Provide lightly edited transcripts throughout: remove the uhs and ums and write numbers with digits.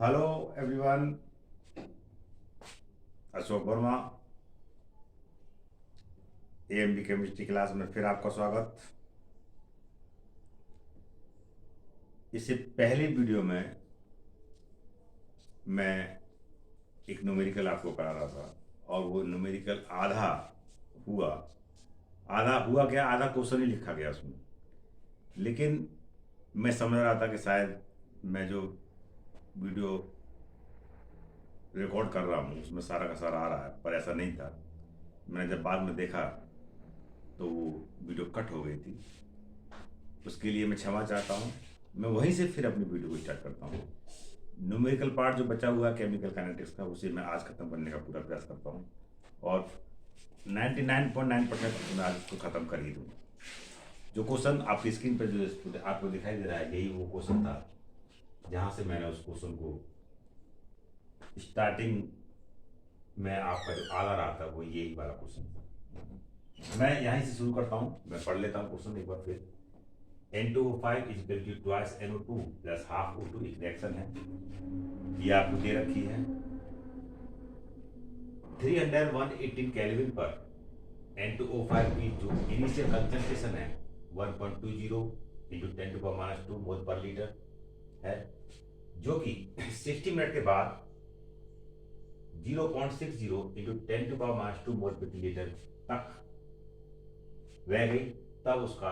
Hello everyone, Ashok Verma AMD chemistry class में फिर आपका स्वागत। इससे पहली वीडियो में मैं एक न्यूमेरिकल आपको करा रहा था और वो न्यूमेरिकल हुआ आधा हुआ क्या, आधा क्वेश्चन ही लिखा गया उसमें। लेकिन मैं समझ रहा था कि शायद मैं जो वीडियो रिकॉर्ड कर रहा हूँ उसमें सारा का सारा आ रहा है, पर ऐसा नहीं था। मैंने जब बाद में देखा तो वो वीडियो कट हो गई थी। उसके लिए मैं क्षमा चाहता हूँ। मैं वहीं से फिर अपनी वीडियो को स्टार्ट करता हूँ। न्यूमेरिकल पार्ट जो बचा हुआ केमिकल काइनेटिक्स का, उसे मैं आज खत्म करने का पूरा प्रयास करता हूँ और 99.9% मैं आज उसको खत्म कर ही दूँगा। जो क्वेश्चन आपकी स्क्रीन पर जो आपको दिखाई दे रहा है, यही वो क्वेश्चन था जहाँ से मैंने उस क्वेश्चन को स्टार्टिंग में आपका जो आधा रहा था वो यही वाला क्वेश्चन था। मैं यहीं से शुरू करता हूँ, मैं पढ़ लेता हूँ क्वेश्चन एक बार फिर। N2O5 is equal to twice NO2 plus half O2 एक रिएक्शन है, ये आपको दे रखी है। 318 केल्विन पर N2O5 की जो इनिशियल कंसंट्रेशन है 1.20 इंटू 10⁻² मोल पर लीटर है, जो कि 60 मिनट के बाद 0.60 इंटू 10⁻² मोल प्रति लीटर तक रह गई। तब उसका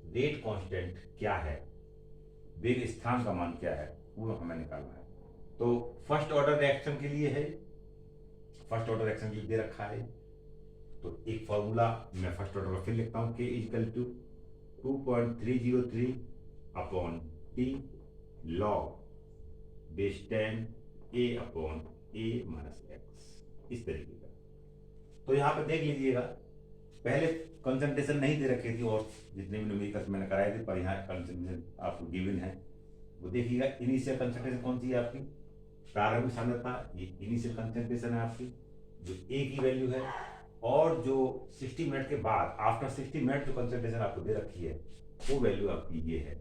रेट कांस्टेंट क्या है, वेग स्थान का मान क्या है, वो हमें निकालना है। तो फर्स्ट ऑर्डर रिएक्शन के लिए है, फर्स्ट ऑर्डर रिएक्शन के लिए दे रखा है। तो एक फॉर्मूला मैं फर्स्ट ऑर्डर का फिर लिखता हूँ, K equal to 2.303 upon T log base 10 A upon A minus x, इस तरीके का। तो यहाँ पे देख लीजिएगा, पहले कंसंट्रेशन नहीं दे रखी थी और जितने भी न्यूमेरिकल्स मैंने कराए थे, पर यहाँ कंसंट्रेशन आपको गिवन है। वो देखिएगा, इनिशियल कंसंट्रेशन कौन सी है आपकी, प्रारंभिक सांद्रता, ये इनिशियल कंसंट्रेशन है आपकी, जो ए की वैल्यू है। और जो 60 मिनट के बाद, आफ्टर 60 मिनट जो कंसंट्रेशन आपको दे रखी है, वो वैल्यू आपकी ये है।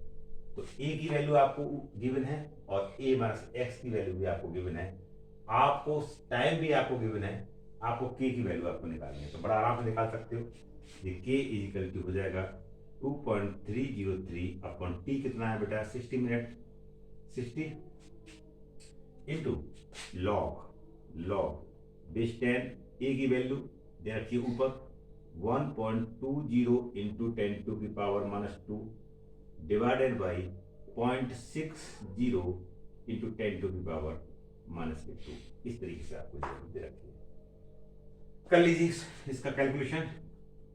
तो ए की वैल्यू आपको गिवन है और ए माइनस एक्स की वैल्यू भी आपको गिवन है। आपको टाइम भी आपको गिवन है, आपको के की वैल्यू आपको निकालनी है। तो बड़ा आराम से निकाल सकते हो। ये के इजिकल टू हो जाएगा 2.303 अपॉन टी कितना है बेटा, 60 मिनट, 60 इंटू लॉग बेस 10 ए की वैल्यू दे रखी है ऊपर 1.20 इंटू 10⁻² डिवाइडेड बाई 0.60 इंटू 10⁻²। इस तरीके से आपको दे रखी है। कर लीजिए इसका कैलकुलेशन,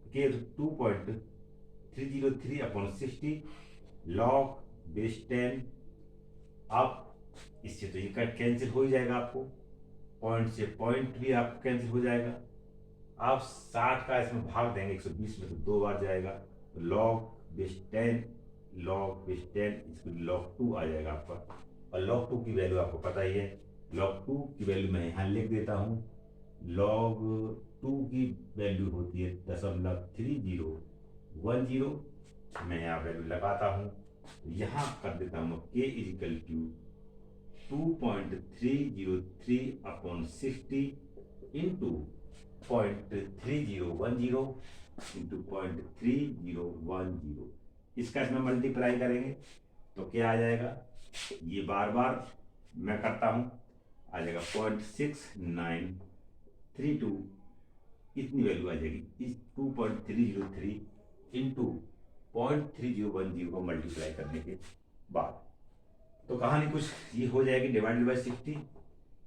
के 2.303 अपॉन 60 लॉग बेस 10। अब इससे तो ये कट कैंसिल हो ही जाएगा, आपको पॉइंट से पॉइंट भी आपको कैंसिल हो जाएगा। आप 60 का इसमें भाग देंगे 120 में तो 2 बार जाएगा, तो लॉग बेस 10 इसमें लॉग 2 आ जाएगा आपका। और लॉग 2 की वैल्यू आपको पता ही है, लॉग 2 की वैल्यू मैं यहाँ लिख देता हूँ। लॉग 2 की वैल्यू होती है 0.3010। मैं यहाँ वैल्यू लगाता हूँ, यहाँ कर देता हूँ K is equal to 2.303 upon 60 into 0.3010 into 0.3010। इसका इसमें मल्टीप्लाई करेंगे तो क्या आ जाएगा, ये बार बार मैं करता हूँ, आ जाएगा 0.6932, इतनी वैल्यू आ जाएगी। इस 2.303 इंटू 0.3010 को मल्टीप्लाई करने के बाद तो कहानी कुछ ये हो जाएगी, डिवाइडेड बाई 60।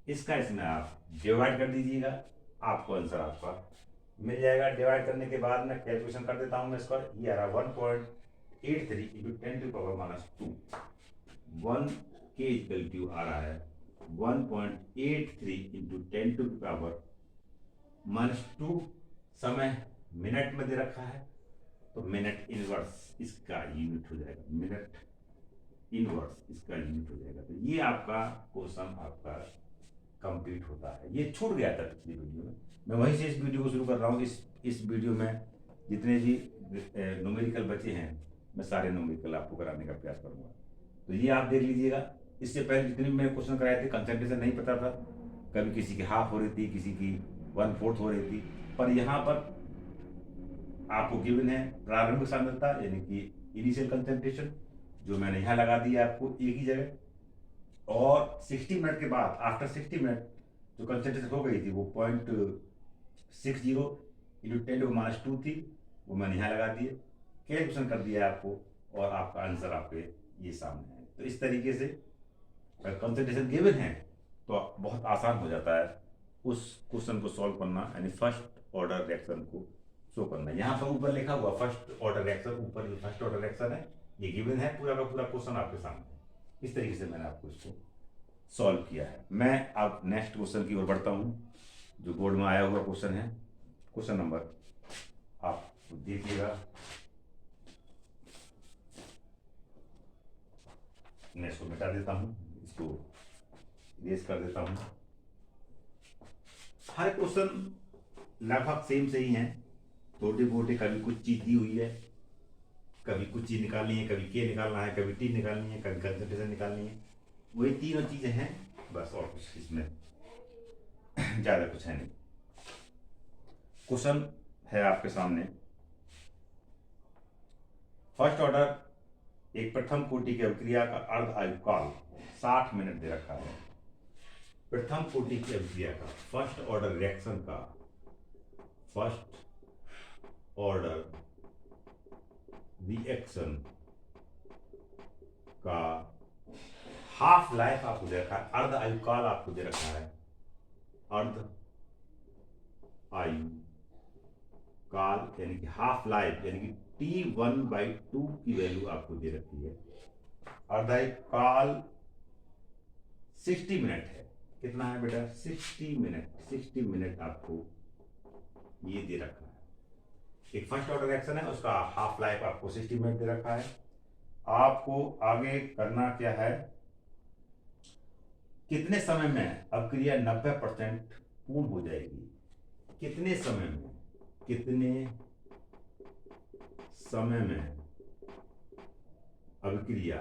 इसका इसमें आप डिवाइड कर दीजिएगा, आपको आंसर आपका मिल जाएगा। डिवाइड करने के बाद मैं कैलकुलेशन कर देता हूँ मैं इसका, ये आ रहा 1.83 इंटू 10⁻²। 1 के इक्वल टू आ रहा है 1.83 इंटू 10⁻²। समय मिनट में दे रखा है, तो मिनट इनवर्स इसका यूनिट हो जाएगा, मिनट इनवर्स इसका यूनिट हो जाएगा। तो ये आपका क्वेश्चन आपका कंप्लीट होता है। ये छूट गया था पिछली वीडियो में, मैं वहीं से इस वीडियो को शुरू कर रहा हूँ। इस वीडियो में जितने भी न्यूमेरिकल बचे हैं, मैं सारे न्यूमेरिकल आपको कराने का प्रयास करूँगा। तो ये आप देख लीजिएगा, इससे पहले जितने भी मैंने क्वेश्चन कराए थे कंसंट्रेशन नहीं पता था, कभी किसी की हाफ हो रही थी, किसी की 1/4 हो रही थी, पर यहाँ पर आपको गिवन है प्रारंभिक सांद्रता यानी कि इनिशियल कंसंट्रेशन, जो मैंने यहाँ लगा दिया आपको एक ही जगह, और 60 मिनट के बाद आफ्टर 60 मिनट जो कंसंट्रेशन हो गई थी वो 0.60 इंटू 10⁻² थी, वो मैंने यहाँ लगा दिए, कैलकुलेशन कर दिया आपको, और आपका आंसर आपके ये सामने है। तो इस तरीके से अगर कंसंट्रेशन गिवन है तो बहुत आसान हो जाता है उस क्वेश्चन को सॉल्व करना, यानी फर्स्ट ऑर्डर रिएक्शन को शो करना। यहाँ पर ऊपर लिखा हुआ फर्स्ट ऑर्डर रिएक्शन, ऊपर जो फर्स्ट ऑर्डर रिएक्शन है ये गिवन है, पूरा का पूरा क्वेश्चन आपके सामने है। इस तरीके से मैंने आपको इसको सॉल्व किया है। मैं अब नेक्स्ट क्वेश्चन की ओर बढ़ता हूँ, जो बोर्ड में आया हुआ क्वेश्चन है। क्वेश्चन नंबर आप देखिएगा, मैं इसको मिटा देता हूँ, इसको इरेज कर देता हूँ। हर क्वेश्चन लगभग सेम से ही है, छोटे मोटे, कभी कुछ चीज दी हुई है, कभी कुछ चीज निकालनी है, कभी के निकालना है, कभी टी निकालनी है, कभी कंसंट्रेशन निकालनी है, वही तीनों चीजें हैं बस, और कुछ इसमें ज्यादा कुछ है नहीं। क्वेश्चन है आपके सामने, फर्स्ट ऑर्डर एक प्रथम कोटि की अभिक्रिया का अर्ध आयुकाल 60 मिनट दे रखा है। प्रथम कोटि की अभिक्रिया का फर्स्ट ऑर्डर रिएक्शन का फर्स्ट ऑर्डर रिएक्शन का हाफ लाइफ आपको दे रखा है, अर्ध आयुकाल आपको दे रखा है, अर्ध आयु काल यानी कि हाफ लाइफ यानी कि T1/2 की वैल्यू आपको दे रखी है। अर्ध आयुकाल 60 मिनट है। कितना है बेटा? 60 मिनट। 60 मिनट आपको ये दे रखा है। एक फर्स्ट ऑर्डर रिएक्शन है, उसका हाफ लाइफ आपको 60 मिनट दे रखा है। आपको आगे करना क्या है, कितने समय में अभिक्रिया 90% पूर्ण हो जाएगी, कितने समय में, कितने समय में अभिक्रिया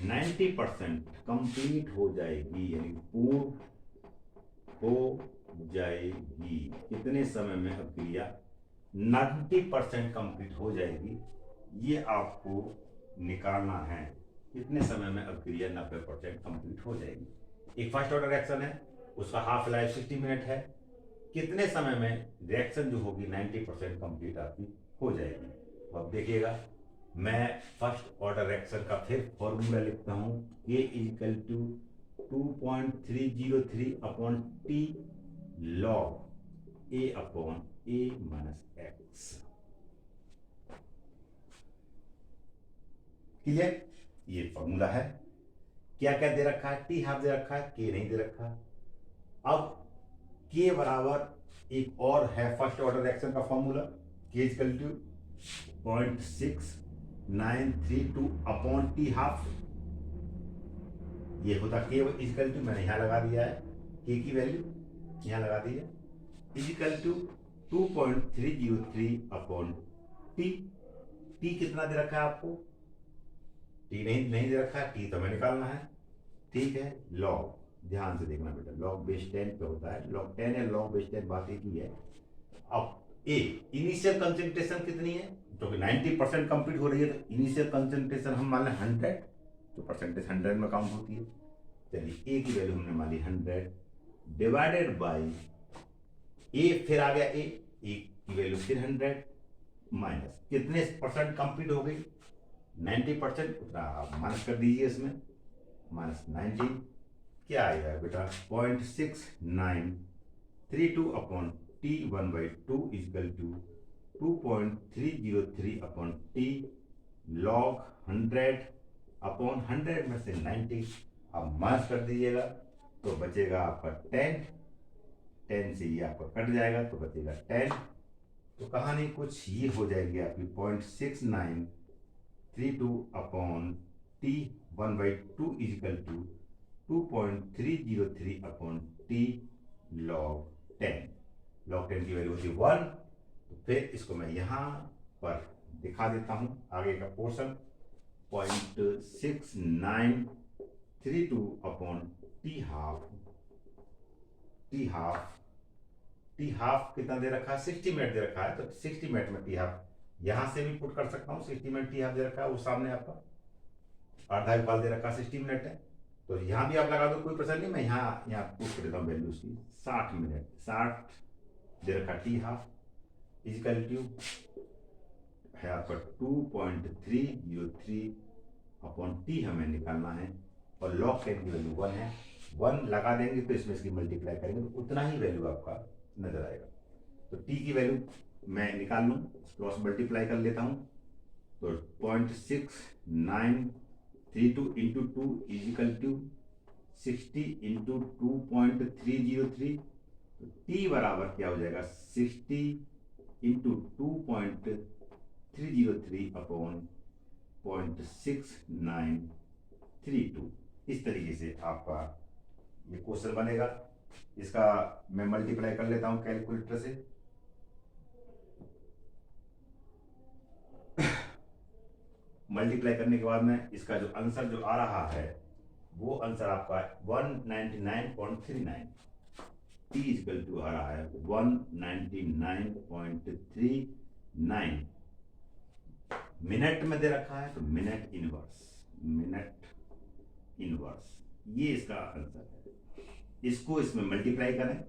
90% कंप्लीट हो जाएगी, यानी पूर्ण हो जाएगी। कितने समय में अभिक्रिया 90% कंप्लीट हो जाएगी, ये आपको निकालना है। कितने समय में अभिक्रिया 90% कंप्लीट हो जाएगी। एक फर्स्ट ऑर्डर रिएक्शन है, उसका हाफ लाइफ 60 मिनट है। कितने समय में रिएक्शन जो होगी 90% कंप्लीट आपकी हो जाएगी। अब देखिएगा, मैं फर्स्ट ऑर्डर रिएक्शन का फिर फॉर्मूला लिखता हूं, K = 2.303 upon T log A upon A - X। Clear? ये फॉर्मूला है। क्या क्या दे रखा है? T हाफ दे रखा है, K नहीं दे रखा। अब K बराबर एक और है फर्स्ट ऑर्डर रिएक्शन का formula, K = 0.6932 upon T half. ये होता K = मैंने यहां लगा दिया है, K की वैल्यू यहां लगा दी है, = 2.303 अपॉन T। T कितना दे रखा है आपको? T नहीं दे रखा है, T तो हमें निकालना है। ठीक है, लॉग, ध्यान से देखना बेटा, लॉग बेस 10 पे होता है, लॉग 10 या लॉग बेस 10 बात एक ही है। अब ए इनिशियल कंसंट्रेशन कितनी है, जो कि 90% कंप्लीट हो रही है, तो इनिशियल कंसंट्रेशन हम मान लें 100, तो परसेंटेज 100 में काउंट होती है। चलिए ए की वैल्यू हमने मान ली 100 डिवाइडेड बाई ए, फिर आ गया ए की वैल्यू फिर 100 माइनस कितने परसेंट कंप्लीट हो गई 90%, उतना आप माइनस कर दीजिए इसमें, -90 क्या आएगा बेटा 0.6932 upon T1/2 = 2.303 upon T log 100 upon 100 में से 90 आप माइनस कर दीजिएगा तो बचेगा आपका 10 से ये आपका कट जाएगा तो बचेगा 10। तो कहानी कुछ ये हो जाएगी आपकी 0.6932 upon T1/2 = 2.303 upon T log 10। log 10 की वैल्यू होती है 1। तो फिर इसको मैं यहाँ पर दिखा देता हूँ आगे का पोर्शन। 0.6932 अपॉन टी हाफ कितना दे रखा है, 60 मिनट दे रखा है, तो 60 मिनट में टी हाफ यहां से भी पुट कर सकता हूँ। 60 मिनट टी हाफ दे रखा है, वो सामने आपका आधा इक्वल दे रखा है, 60 मिनट है, तो यहाँ भी आप लगा दो, कोई प्रश्न नहीं। मैं यहाँ पुट कर देता हूँ वैल्यू उसकी, 60 मिनट, 60 दे रखा टी हाफ इजिकल टू है आपका 2.303 अपॉन टी हमें निकालना है, और लॉग 10 की वैल्यू 1 है। 1 लगा देंगे तो इसमें इसकी मल्टीप्लाई करेंगे तो उतना ही वैल्यू आपका नजर आएगा। तो टी की वैल्यू मैं निकाल लूँ, क्रॉस मल्टीप्लाई कर लेता हूँ, तो 0.6932 इंटू 2 इजिकल टू 60 इंटू 2.303, तो टी बराबर क्या हो जाएगा, 60 इंटू 2.303 अपॉन 0.6932। इस तरीके से आपका ये क्वेश्चन बनेगा। इसका मैं मल्टीप्लाई कर लेता हूं कैलकुलेटर से। मल्टीप्लाई करने के बाद में इसका जो आंसर जो आ रहा है वो आंसर आपका 199.39, टी इक्वल टू आ रहा है 199.39 मिनट में दे रखा है, तो मिनट इनवर्स ये इसका आंसर है। इसको इसमें मल्टीप्लाई करें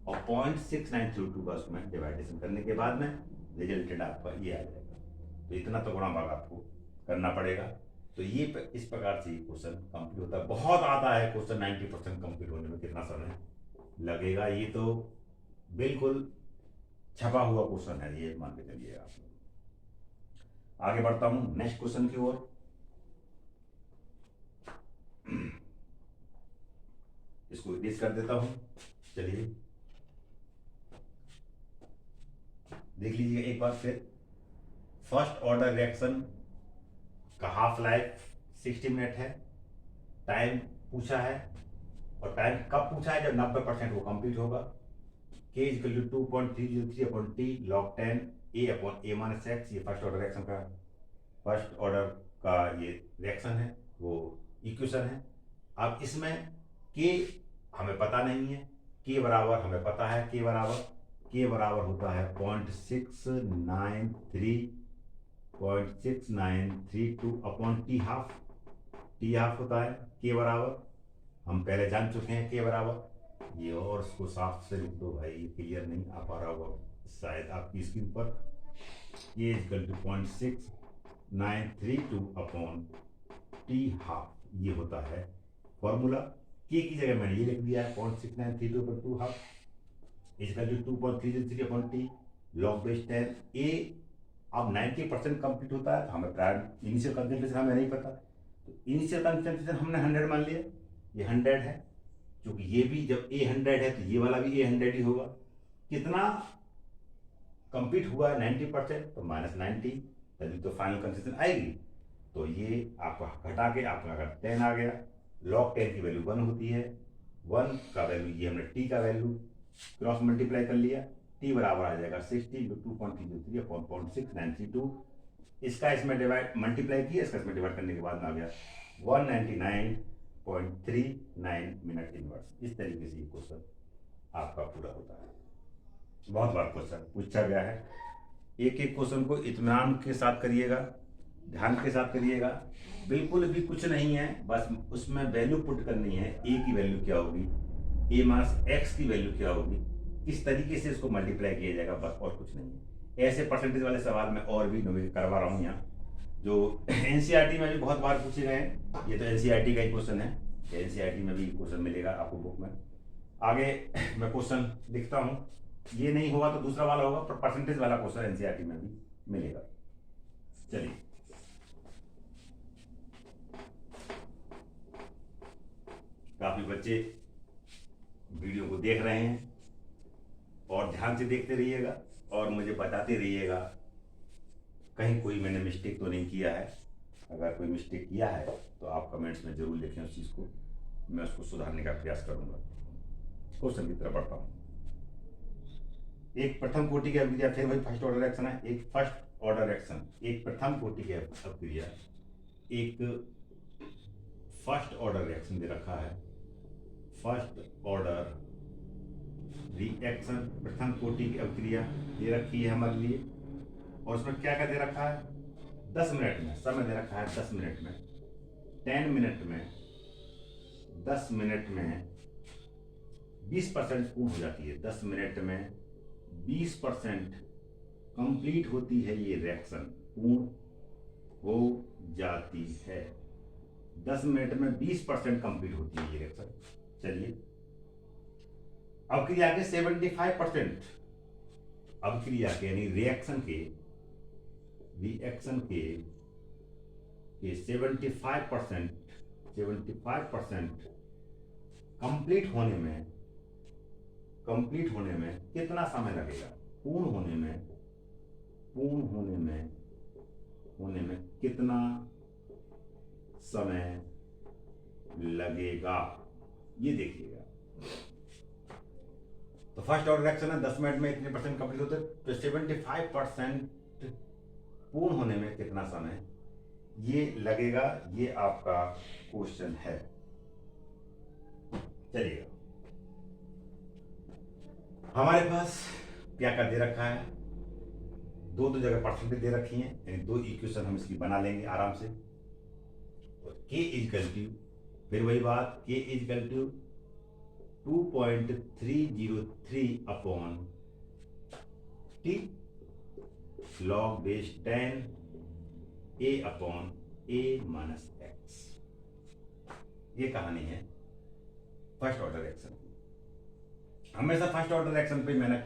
और 0.6932 का उसमें डिवाइडेशन करने के बाद में रिजल्टेड आपका ये आ जाएगा। तो इतना तो गुणा भाग आपको करना पड़ेगा। तो ये इस प्रकार से ये क्वेश्चन कंप्लीट होता है। बहुत आता है क्वेश्चन, 90% कंप्लीट होने में कितना समय लगेगा, ये तो बिल्कुल छपा हुआ क्वेश्चन है, ये मान के चलिए आप। आगे बढ़ता हूं नेक्स्ट क्वेश्चन की ओर। इसको इरेज कर देता हूं। चलिए देख लीजिए एक बार फिर। फर्स्ट ऑर्डर रिएक्शन का हाफ लाइफ 60 मिनट है, टाइम पूछा है, और टाइम कब पूछा है, जब 90% वो कंप्लीट होगा। K equal to 2.303 upon T log 10 A upon A minus x, ये फर्स्ट ऑर्डर रिएक्शन का ये रिएक्शन है, वो इक्वेशन है। अब इसमें K हमें पता नहीं है, K बराबर हमें पता है, K बराबर होता है 0.6932 अपॉन टी हाफ होता है। K बराबर हम पहले जान चुके हैं, K बराबर ये, और इसको साफ से लिख दो भाई, क्लियर नहीं आ पा रहा होगा शायद आपकी स्क्रीन पर। ये equal to 0.6932 upon T half, ये होता है फॉर्मूला। K की जगह मैंने ये लिख दिया है 0.6932 upon 2 half equal to 2.303 upon T log base 10 A। अब 90% कंप्लीट होता है, तो हमें इनिशियल कंसंट्रेशन हमें नहीं पता, तो इनिशियल कंसंट्रेशन हमने 100 मान लिया, ये 100 है, क्योंकि ये भी जब A 100 है तो ये वाला भी A 100 ही होगा। कितना कंप्लीट हुआ है 90%, तो -90, तभी तो फाइनल कंसंट्रेशन आएगी। तो ये आपका घटा के आपका अगर 10 आ गया, लॉग 10 की वैल्यू 1 होती है, 1 का वैल्यू ये हमने टी का वैल्यू क्रॉस मल्टीप्लाई कर लिया, टी बराबर आ जाएगा 60 इंटू 2.303 अपॉन 0.6932। इसका इसमें डिवाइड मल्टीप्लाई किया, इसका इसमें डिवाइड करने के बाद में आ गया 199.39 मिनट इनवर्स। इस तरीके से ये क्वेश्चन आपका पूरा होता है। बहुत बार क्वेश्चन पूछा गया है। एक एक क्वेश्चन को इत्मीनान के साथ करिएगा, ध्यान के साथ करिएगा, बिल्कुल भी कुछ नहीं है, बस उसमें वैल्यू पुट करनी है। ए की वैल्यू क्या होगी, ए माइनस एक्स की वैल्यू क्या होगी, किस तरीके से इसको मल्टीप्लाई किया जाएगा, बस और कुछ नहीं है। ऐसे परसेंटेज वाले सवाल मैं और भी करवा रहा हूँ यहाँ, जो एनसीईआरटी में भी बहुत बार पूछे गए हैं। ये तो एनसीईआरटी का ही क्वेश्चन है, एनसीईआरटी में भी क्वेश्चन मिलेगा आपको बुक में। आगे मैं क्वेश्चन लिखता हूँ, ये नहीं होगा तो दूसरा वाला होगा, पर परसेंटेज वाला क्वेश्चन एनसीईआरटी में भी मिलेगा। चलिए काफी बच्चे वीडियो को देख रहे हैं, और ध्यान से देखते रहिएगा और मुझे बताते रहिएगा कहीं कोई मैंने मिस्टेक तो नहीं किया है। अगर कोई मिस्टेक किया है तो आप कमेंट्स में जरूर लिखें, उस चीज़ को मैं उसको सुधारने का प्रयास करूंगा। क्वेश्चन की तरफ बढ़ता हूँ। एक प्रथम कोटि की अभिक्रिया, फिर वही फर्स्ट ऑर्डर रिएक्शन है। एक फर्स्ट ऑर्डर रिएक्शन, एक प्रथम कोटि की अभिक्रिया एक फर्स्ट ऑर्डर रिएक्शन दे रखा है, फर्स्ट ऑर्डर रिएक्शन, प्रथम कोटि की अभिक्रिया दे रखी है हमारे लिए, और उसमें क्या क्या दे रखा है, 10 मिनट में समय दे रखा है, 10 मिनट में, 10 मिनट में, 10 मिनट में 20% पूर्ण हो जाती है, 10 मिनट में 20% कंप्लीट होती है ये रिएक्शन, पूर्ण हो जाती है, 10 मिनट में 20% कंप्लीट होती है ये रिएक्शन। चलिए अभिक्रिया के 75%, अभिक्रिया के यानी रिएक्शन के 75% कंप्लीट होने में कितना समय लगेगा, पूर्ण होने में कितना समय लगेगा, ये देखिएगा। तो फर्स्ट ऑर्डर रिएक्शन है, 10 मिनट में इतने परसेंट कंप्लीट होते, तो 75% पूर्ण होने में कितना समय ये लगेगा, ये आपका क्वेश्चन है। चलिए हमारे पास क्या क्या दे रखा है, दो जगह परसेंटेज दे रखी हैं, यानी दो इक्वेशन हम इसकी बना लेंगे आराम से। तो k इक्वल टू, फिर वही बात, k equal to 2.303 upon t log base 10 a upon a minus x, ये कहानी है फर्स्ट ऑर्डर रिएक्शन की। हमेशा फर्स्ट ऑर्डर रिएक्शन पे मैंने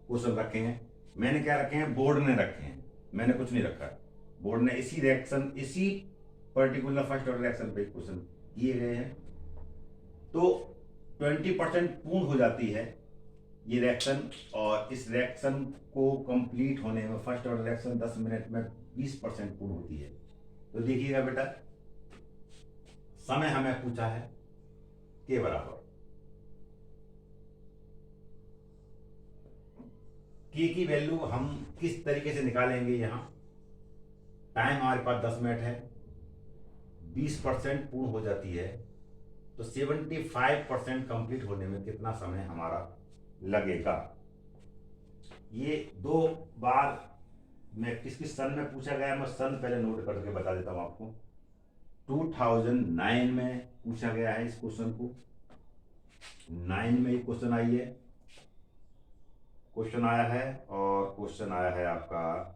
क्वेश्चन रखे हैं, मैंने क्या रखे हैं, बोर्ड ने रखे हैं, मैंने कुछ नहीं रखा, बोर्ड ने इसी रिएक्शन, इसी पर्टिकुलर फर्स्ट ऑर्डर रिएक्शन पे क्वेश्चन किए गए हैं। तो 20% पूर्ण हो जाती है ये रिएक्शन, और इस रिएक्शन को कंप्लीट होने में फर्स्ट ऑर्डर रिएक्शन 10 मिनट में 20% पूर्ण होती है। तो देखिएगा बेटा, समय हमें पूछा है के बराबर के की वैल्यू हम किस तरीके से निकालेंगे, यहां टाइम हमारे पास 10 मिनट है, 20% पूर्ण हो जाती है, तो 75% कंप्लीट होने में कितना समय हमारा लगेगा। ये 2 बार मैं किस सन में पूछा गया, मैं सन पहले नोट करके बता देता हूं आपको। 2009 में पूछा गया है इस क्वेश्चन को, 9 में ये क्वेश्चन आई है, क्वेश्चन आया है, और क्वेश्चन आया है आपका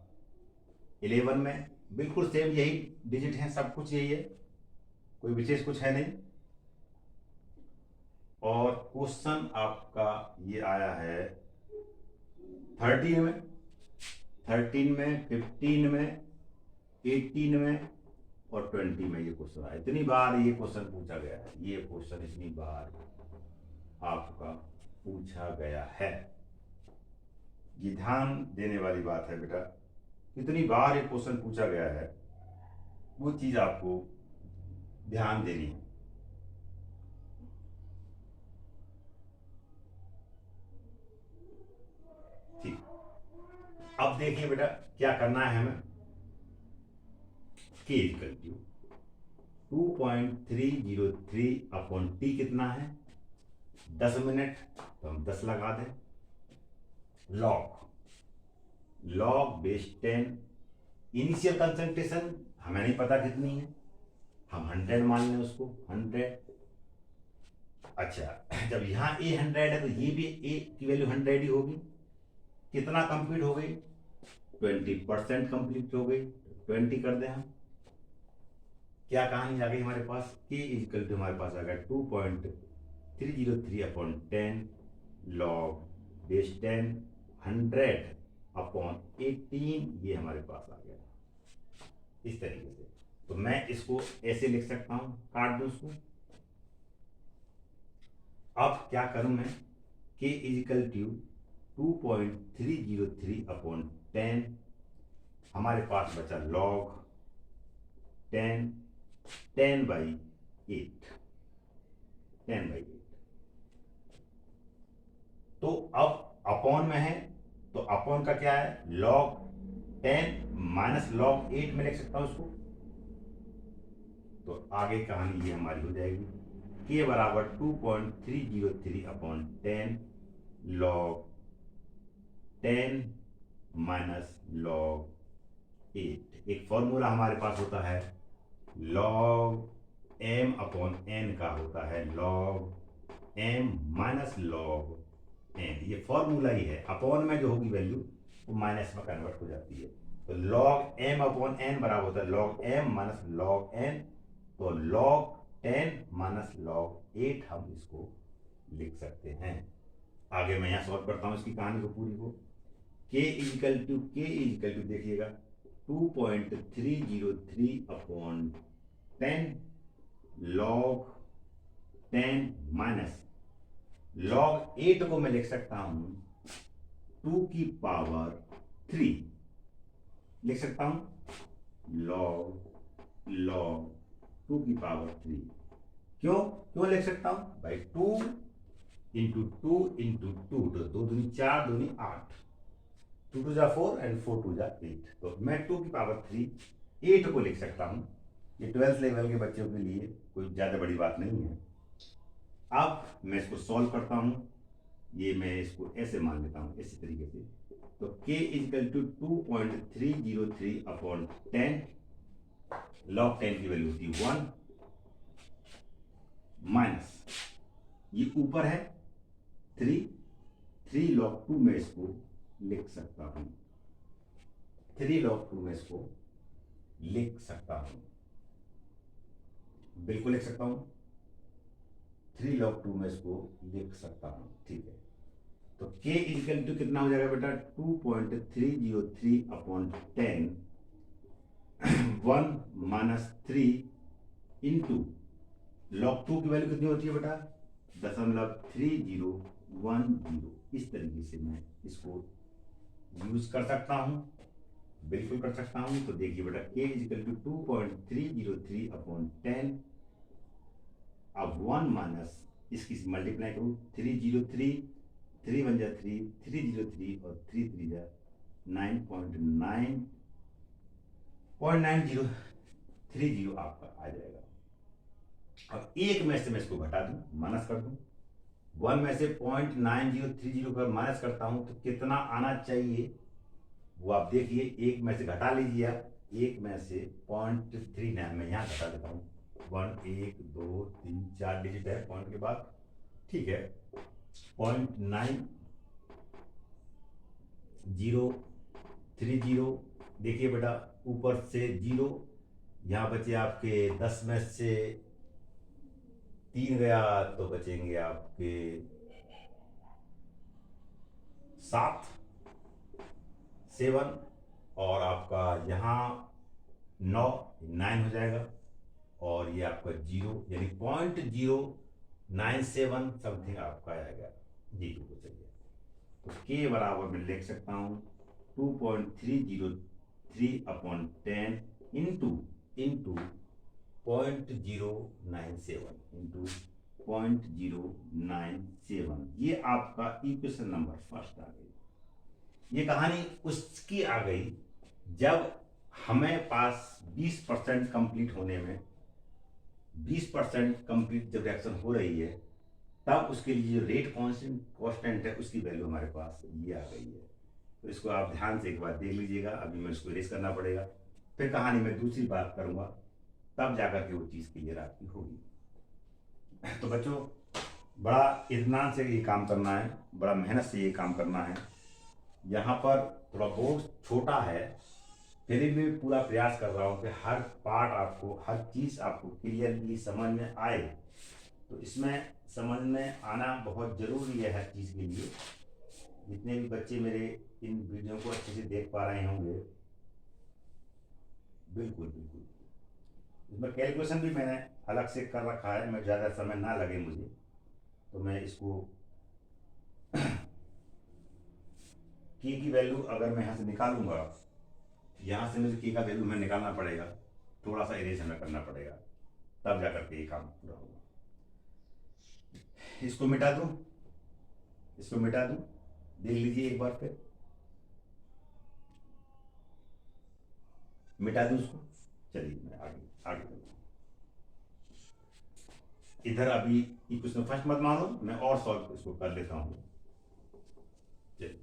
11 में, बिल्कुल सेम यही डिजिट है, सब कुछ यही है, कोई विशेष कुछ है नहीं। और क्वेश्चन आपका ये आया है 13 में, 15 में, 18 में और 20 में ये क्वेश्चन आया। इतनी बार ये क्वेश्चन पूछा गया है, ये क्वेश्चन इतनी बार आपका पूछा गया है, ये ध्यान देने वाली बात है बेटा, कितनी बार ये क्वेश्चन पूछा गया है, वो चीज आपको ध्यान देनी है। ठीक, अब देखिए बेटा क्या करना है हमें, के इक्वल टू 2.303 अपॉन टी कितना है, 10 मिनट, तो हम 10 लगा दें, लॉग बेस 10, इनिशियल कंसंट्रेशन हमें नहीं पता कितनी है, हम 100 मान लें उसको, 100। अच्छा, जब यहाँ a 100 है तो ये भी a की वैल्यू 100 ही होगी। कितना कंप्लीट हो गई, 20% कंप्लीट हो गई, 20 कर दें हम। क्या कहानी आ गई हमारे पास, k इक्वल टू हमारे पास आ गया 2.303 अपॉन 10 लॉग बेस 10 100 अपॉन 18, ये हमारे पास आ गया इस तरीके से। तो मैं इसको ऐसे लिख सकता हूं, काट दूं उसको। अब क्या करूं मैं, k इक्वल टू 2.303 अपॉन 10, हमारे पास बचा लॉग 10/8, 10/8। तो अब अपॉन में है, तो अपॉन का क्या है, लॉग 10 माइनस लॉग 8 में लिख सकता हूं उसको, तो आगे कहानी ये हमारी हो जाएगी, के बराबर 2.303 अपॉन 10 लॉग 10 माइनस लॉग 8। एक फॉर्मूला हमारे पास होता है लॉग एम अपॉन एन का होता है log M minus log N, ये फॉर्मूला ही है। अपॉन में जो होगी वैल्यू वो माइनस में कन्वर्ट हो जाती है। तो लॉग एम अपॉन एन बराबर होता है log M minus log N. तो लॉग 10 माइनस लॉग 8 हम इसको लिख सकते हैं। आगे मैं यहाँ सॉल्व करता हूँ इसकी कहानी को पूरी को। k इजिकल टू देखिएगा 2.303 अपॉन 10 लॉग 10 माइनस लॉग 8 को मैं लिख सकता हूं 2 की पावर 3 लिख सकता हूं लॉग 2 की पावर 3। क्यों लिख सकता हूं भाई 2 इंटू 2 इंटू 2, तो 2 दूनी 4 दूनी 8, 2 टू जा 4 एंड 4 टू जा 8। तो मैं 2 की पावर 3 8 को लिख सकता हूं। ये 12th लेवल के बच्चों के लिए कोई ज़्यादा बड़ी बात नहीं है। अब मैं इसको सॉल्व करता हूं, ये मैं इसको ऐसे मान लेता हूं इसी तरीके से। तो k is equal to 2.303 upon 10 log 10 की वैल्यू होती है 1 माइनस ये ऊपर है 3 लॉग 2 में इसको लिख सकता हूं, 3 लॉग 2 में इसको लिख सकता हूं, बिल्कुल लिख सकता हूं, 3 लॉग 2 में इसको लिख सकता हूं। ठीक है, तो k इजिकल टू कितना हो जाएगा बेटा 2.303 अपॉन 10 1 माइनस 3 इंटू लॉग 2 की वैल्यू कितनी होती है बेटा 0.3010। इस तरीके से मैं इसको यूज कर सकता हूं, बिल्कुल कर सकता हूं। तो देखिए बेटा k इजिकल टू 2.303 अपॉन 10, अब 1 माइनस इसकी मल्टीप्लाई करूं 303, 3 1 जा 3, 303 और 3 3 जा 9.9030 आपका आ जाएगा। अब एक में से मैं इसको घटा दूं, माइनस कर दूं, 1 में से 0.9030 पर माइनस करता हूं तो कितना आना चाहिए वो आप देखिए। एक में से घटा लीजिए आप, एक में से 0.39 मैं यहाँ घटा देता हूँ, 1 1 2 3 4 डिजिट है पॉइंट के बाद, ठीक है 0.9030। देखिए बेटा ऊपर से 0, यहाँ बचे आपके 10 में से 3 गया तो बचेंगे आपके 7 और आपका यहाँ 9 हो जाएगा और ये आपका 0 यानी 0.097 समथिंग आपका आएगा जी को चाहिए। तो k बराबर मैं लिख सकता हूँ 2.303 अपॉन 10 इंटू 0.097 ये आपका इक्वेशन नंबर फर्स्ट आ गई। ये कहानी उसकी आ गई जब हमें पास 20% कंप्लीट होने में 20% कंप्लीट जब रिएक्शन हो रही है तब उसके लिए जो रेट कांस्टेंट है उसकी वैल्यू हमारे पास ये आ गई है। तो इसको आप ध्यान से एक बार देख लीजिएगा। अभी मैं इसको इरेज करना पड़ेगा, फिर कहानी में दूसरी बात करूंगा, तब जाकर के वो चीज़ क्लियर आपकी होगी। तो बच्चों बड़ा इत्मीनान से ये काम करना है, बड़ा मेहनत से ये काम करना है। यहाँ पर थोड़ा बोर्ड छोटा है, फिर भी मैं पूरा प्रयास कर रहा हूँ कि हर पार्ट आपको, हर चीज़ आपको क्लियरली समझ में आए। तो इसमें समझ में आना बहुत ज़रूरी है हर चीज़ के लिए। जितने भी बच्चे मेरे इन वीडियो को अच्छे से देख पा रहे होंगे, बिल्कुल बिल्कुल इसमें कैलकुलेशन भी मैंने अलग से कर रखा है, मैं ज़्यादा समय ना लगे मुझे तो मैं इसको की वैल्यू अगर मैं यहाँ से निकालूंगा, यहाँ से मुझे की का वैल्यू मैं निकालना पड़ेगा, थोड़ा सा इरेज हमें करना पड़ेगा, तब जाकर के ये काम पूरा होगा। इसको मिटा दूं, देख लीजिए एक बार फिर, मिटा दूं इसको। चलिए मैं आगे चलता हूँ। इधर अभी इक्वेशन फर्स्ट मत मानो, मैं और सॉल्व इसको कर लेता हूं। चलिए,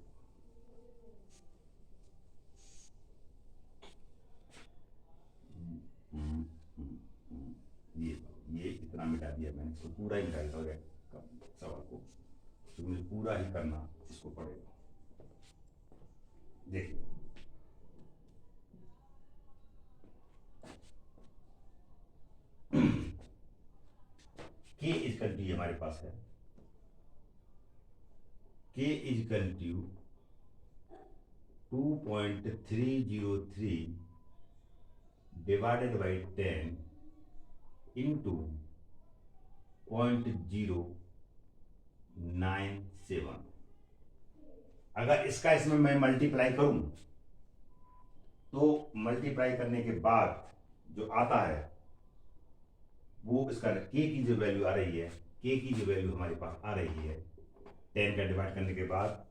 ये इतना मिटा दिया मैंने, इसको पूरा ही मिटा दिया सवाल को, तो मुझे पूरा ही करना इसको पड़ेगा। देखिए K इजकल टू हमारे पास है, K is equal to 2.303 divided by 10 into 0.097। अगर इसका इसमें मैं मल्टीप्लाई करूं तो मल्टीप्लाई करने के बाद जो आता है वो इसका के की जो वैल्यू आ रही है, के की जो वैल्यू हमारे पास आ रही है 10 का डिवाइड करने के बाद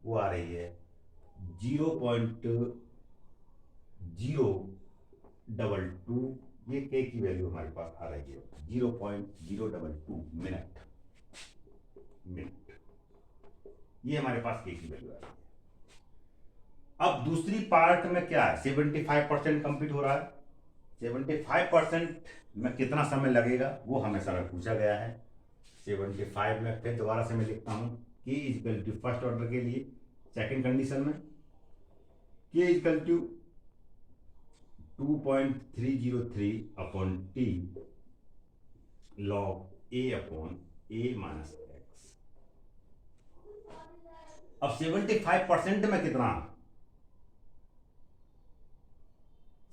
वो आ रही है 0.022। ये के की वैल्यू हमारे पास आ रही है 0.022 मिनट। ये हमारे पास के की वैल्यू आ रही है। अब दूसरी पार्ट में क्या है, 75% कंप्लीट हो रहा है। 75% में कितना समय लगेगा वो हमें समय पूछा गया है। 75 में फिर दोबारा से मैं लिखता हूं के इजकल टू फर्स्ट ऑर्डर के लिए सेकंड कंडीशन में K is equal to 2.303 upon T log A upon A minus x. अब 75% में कितना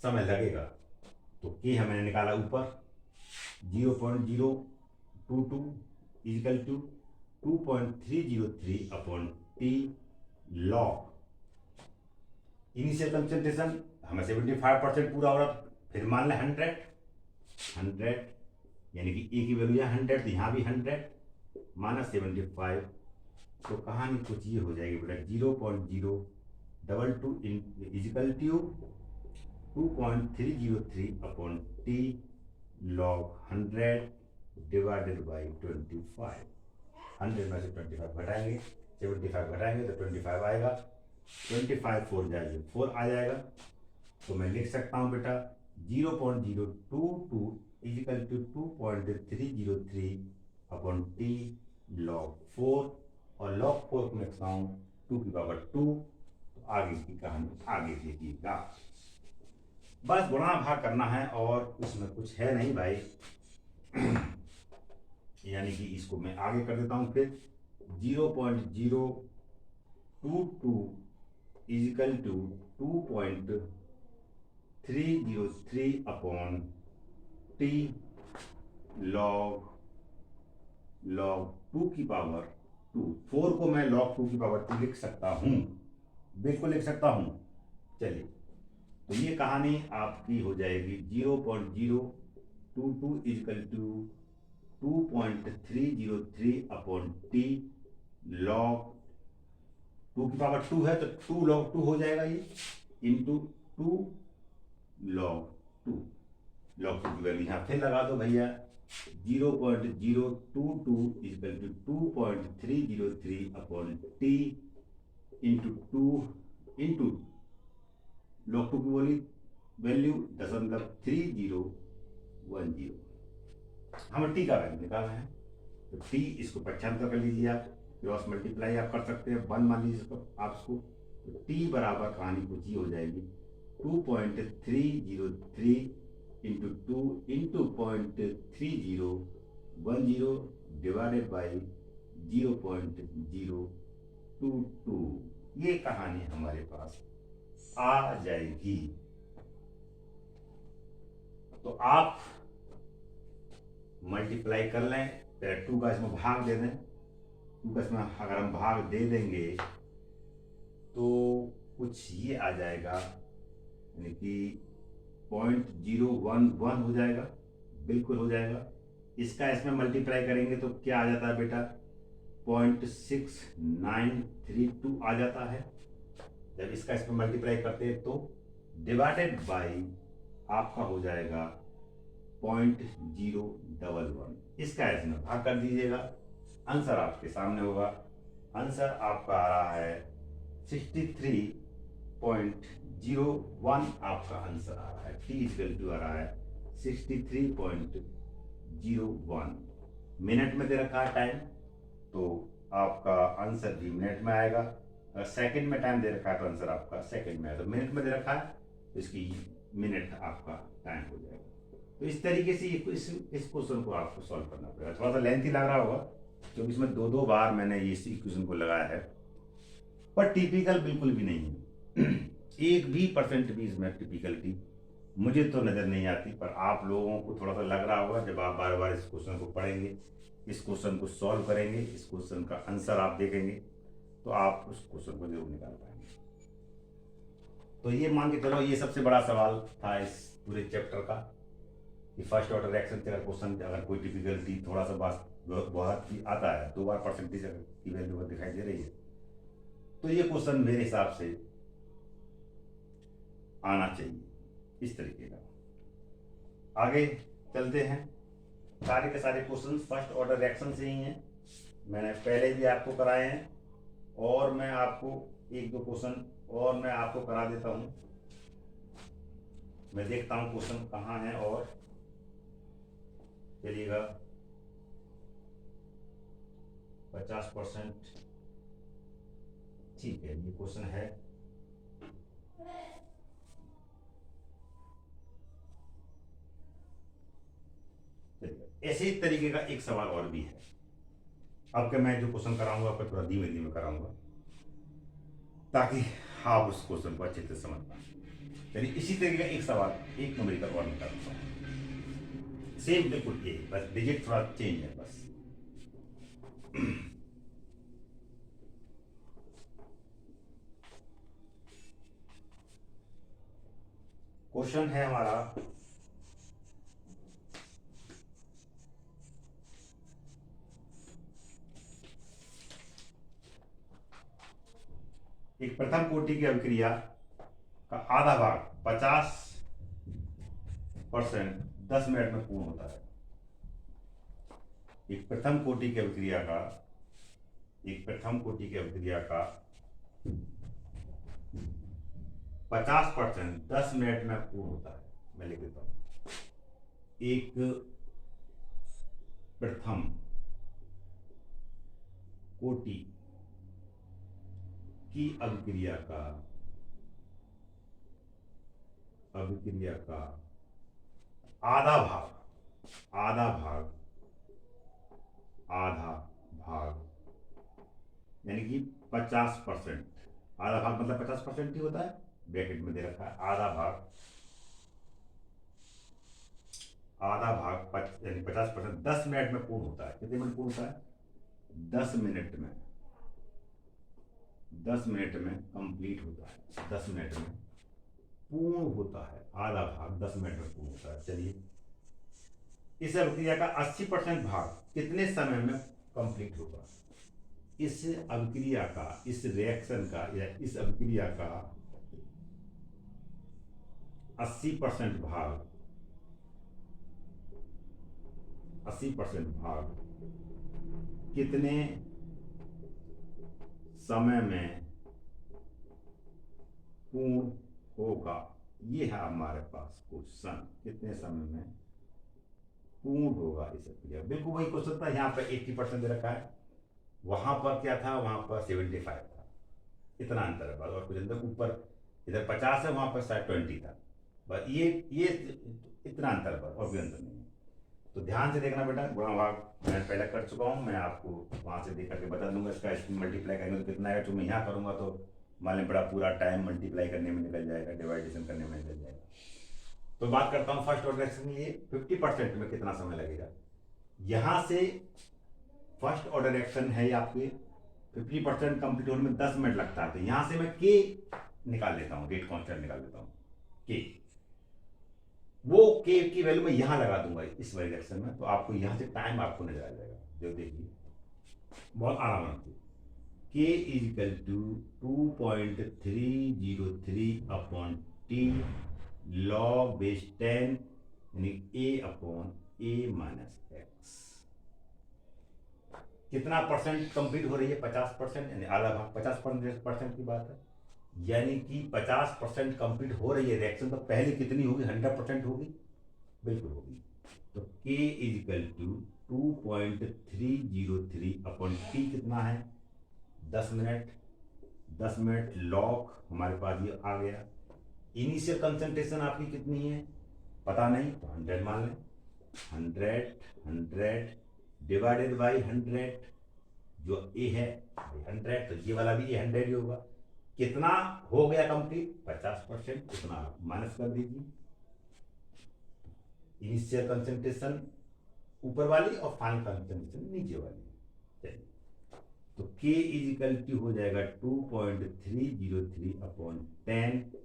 समय लगेगा, तो के हमने निकाला ऊपर 0.022 is equal to 2.303 upon T log initial concentration हमें 75% पूरा हो रहा, फिर मान लें 100 यानी कि ए की वैल्यू यहाँ 100, तो यहाँ भी 100 माइनस 75, तो कहानी कुछ ये हो जाएगी बेटा 0.022 is equal to 2.303 upon T log 100 divided by 25। 100 में से 25 घटाएंगे, 75 घटाएंगे तो 25 आएगा, 25 4 जाएगा 4 आ जाएगा। तो मैं लिख सकता हूँ बेटा 0.022 is equal to 2.303 upon T log 4, और लॉग 4 को लिखता हूँ 2 की पावर 2। तो आगे की कहानी आगे देखिएगा, बस गुणा भाग करना है और उसमें कुछ है नहीं भाई। यानी कि इसको मैं आगे कर देता हूं, फिर 0.022 is equal to 2.303 upon T log 2 की पावर 2। 4 को मैं लॉग 2 की पावर 2 लिख सकता हूं, बिल्कुल लिख सकता हूं। चलिए, तो ये कहानी आपकी हो जाएगी 0.022 is equal to 2.303 upon T log 2 की पावर 2 है तो 2 लॉग 2 हो जाएगा ये, इंटू 2 लॉग 2। लॉग 2 की वैल्यू यहाँ फिर लगा दो भैया 0.022 is equal to 2.303 upon T into 2 into log 2 की वैल्यू 0.3010। हमें टी का वैल्यू निकालना है, तो टी इसको पक्षांतर कर लीजिए आप, क्रॉस मल्टीप्लाई आप कर सकते हैं, 1 मान लीजिए इसको आपको, तो टी बराबर कहानी कुछ ही हो जाएगी 2.303 इंटू 2 इंटू 0.3010 डिवाइडेड बाई 0.022। ये कहानी हमारे पास आ जाएगी। तो आप मल्टीप्लाई कर लें, पहले 2 का इसमें भाग दे दें, 2 का इसमें अगर हम भाग दे देंगे तो कुछ ये आ जाएगा, यानी कि 0.011 हो जाएगा, बिल्कुल हो जाएगा। इसका इसमें मल्टीप्लाई करेंगे तो क्या आ जाता है बेटा 0.6932 आ जाता है। जब इसका इसमें मल्टीप्लाई करते हैं तो डिवाइडेड बाई आपका हो जाएगा 0.011। इसका इसमें भाग कर दीजिएगा, आंसर आपके सामने होगा। आंसर आपका आ रहा है 63.01। आपका आंसर आ रहा है टी इक्वल टू आ रहा है 63.01 मिनट में दे रखा है टाइम, तो आपका आंसर भी मिनट में आएगा। अगर सेकंड में टाइम दे रखा है तो आंसर आपका सेकंड में आएगा। मिनट में दे रखा है तो इसकी मिनट आपका टाइम हो जाएगा। तो इस तरीके से इस क्वेश्चन को आपको सॉल्व करना पड़ेगा। थोड़ा सा लेंथी लग रहा होगा क्योंकि इसमें दो बार मैंने इस इक्वेशन को लगाया है, पर टिपिकल बिल्कुल भी नहीं है। एक भी परसेंट भी इसमें टिपिकलिटी मुझे तो नज़र नहीं आती, पर आप लोगों को थोड़ा सा लग रहा होगा जब आप बार बार इस क्वेश्चन को पढ़ेंगे, इस क्वेश्चन को सॉल्व करेंगे, इस क्वेश्चन का आंसर आप देखेंगे, तो आप उस क्वेश्चन को जरूर निकाल पाएंगे। तो ये मान के चलो, ये सबसे बड़ा सवाल था इस पूरे चैप्टर का कि फर्स्ट ऑर्डर रिएक्शन का क्वेश्चन अगर कोई टिपिकलिटी थोड़ा सा बहुत ही आता है, 2 बार परसेंटेज की वैल्यू दिखाई दे रही है, तो ये क्वेश्चन मेरे हिसाब से आना चाहिए इस तरीके का। आगे चलते हैं। सारे के सारे क्वेश्चन फर्स्ट ऑर्डर रिएक्शन से ही हैं, मैंने पहले भी आपको कराए हैं, और मैं आपको 1-2 क्वेश्चन और मैं आपको करा देता हूं। मैं देखता हूं क्वेश्चन कहाँ है, और चलिएगा 50%, ठीक है, ये क्वेश्चन है। ऐसे ही तरीके का एक सवाल और भी है। अब के मैं जो क्वेश्चन कराऊंगा आपको थोड़ा धीमे धीमे कराऊंगा ताकि आप उस क्वेश्चन को अच्छे से समझ पाए। चलिए, इसी तरीके का एक सवाल, एक न्यूमेरिकल और निकालता हूं, सेम बिल्कुल ये, बस डिजिट थोड़ा चेंज है बस। क्वेश्चन है हमारा एक प्रथम कोटि की अभिक्रिया का आधा भाग 50% 10 मिनट में पूर्ण होता है। एक प्रथम कोटि की अभिक्रिया का 50% 10 मिनट में पूर्ण होता है। मैं लिख देता हूं, एक प्रथम कोटि की अभिक्रिया का आधा भाग यानी कि 50%। आधा भाग मतलब 50% ही होता है, ब्रैकेट में दे रखा है आधा भाग यानी 50% 10 मिनट में पूर्ण होता है। कितने मिनट पूर्ण होता है? 10 मिनट में, 10 मिनट में कंप्लीट होता है, 10 मिनट में पूर्ण होता है। आधा भाग 10 मिनट में पूर्ण होता है। चलिए, इस अभिक्रिया का 80% भाग कितने समय में कंप्लीट होगा? इस अभिक्रिया का, इस रिएक्शन का या इस अभिक्रिया का 80% भाग कितने समय में पूर्ण होगा? ये है हमारे पास क्वेश्चन, कितने समय में पूर्ण होगा इस अभिक्रिया। बिल्कुल वही क्वेश्चन था, यहाँ पर 80% दे रखा है, वहां पर क्या था? वहां पर 75 था, इतना अंतर है बस। और कुछ अंतर, ऊपर इधर 50 है, वहां पर शायद 20 था, बस ये इतना अंतर बस, और भी अंतर नहीं है। तो ध्यान से देखना बेटा, गुणा भाग मैं पहले कर चुका हूँ, मैं आपको वहां से देख करके बता दूंगा। इसका मल्टीप्लाई करेंगे तो कितना आएगा, जो मैं यहाँ करूंगा तो मान लें बड़ा पूरा टाइम मल्टीप्लाई करने में निकल जाएगा, डिवाइडेशन करने में निकल जाएगा। तो बात करता हूँ फर्स्ट ऑर्डर रिएक्शन के लिए 50% में कितना समय लगेगा। यहां से फर्स्ट ऑर्डर रिएक्शन है आपके 50% कंप्लीट होने में 10 मिनट लगता है, तो यहां से मैं के निकाल लेता हूँ, रेट कांस्टेंट निकाल लेता हूँ के। वो के की वैल्यू मैं यहां लगा दूंगा इस वाले रिएक्शन में, तो आपको यहां से टाइम आपको नजर आ जाएगा। जो देखिए बहुत आराम से, K is equal to 2.303 upon T log base 10 यानी A upon A minus x. कितना परसेंट कंप्लीट हो रही है? 50%, यानी आधा भाग 50% की बात है, यानी कि 50% कंप्लीट हो रही है रिएक्शन, तो पहले कितनी होगी? 100% होगी, बिल्कुल होगी। तो K is equal to 2.303 upon T कितना है? 10 मिनट। 10 मिनट लॉग हमारे पास ये आ गया। इनिशियल कंसंट्रेशन आपकी कितनी है पता नहीं, तो 100 मान लें। 100 डिवाइडेड बाई 100, जो ए है 100, तो ये वाला भी 100 ही होगा। कितना हो गया कंप्लीट? 50%। कितना माइनस कर दीजिए, इनिशियल कंसंट्रेशन ऊपर वाली और फाइनल कंसंट्रेशन नीचे वाली। चलिए, तो K इजिकल टू हो जाएगा 2.303 upon 10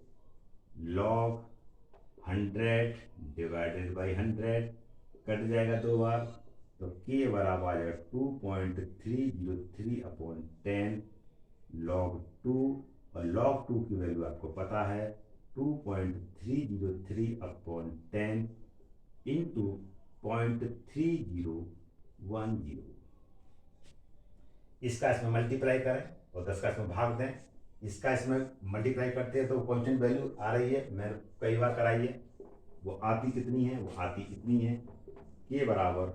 log 100 divided by 100, cut जाएगा 2 बार, तो K बराबर आ जाएगा 2.303 अपॉन 10 लॉग 2, और लॉग 2 की वैल्यू आपको पता है 2.303 अपॉन 10 इंटू 0.3010। इसका इसमें मल्टीप्लाई करें और 10 का इसमें भाग दें। इसका इसमें मल्टीप्लाई करते हैं तो कांस्टेंट वैल्यू आ रही है, मैंने कई बार कराई है। वो आती कितनी है? वो आती इतनी है, के बराबर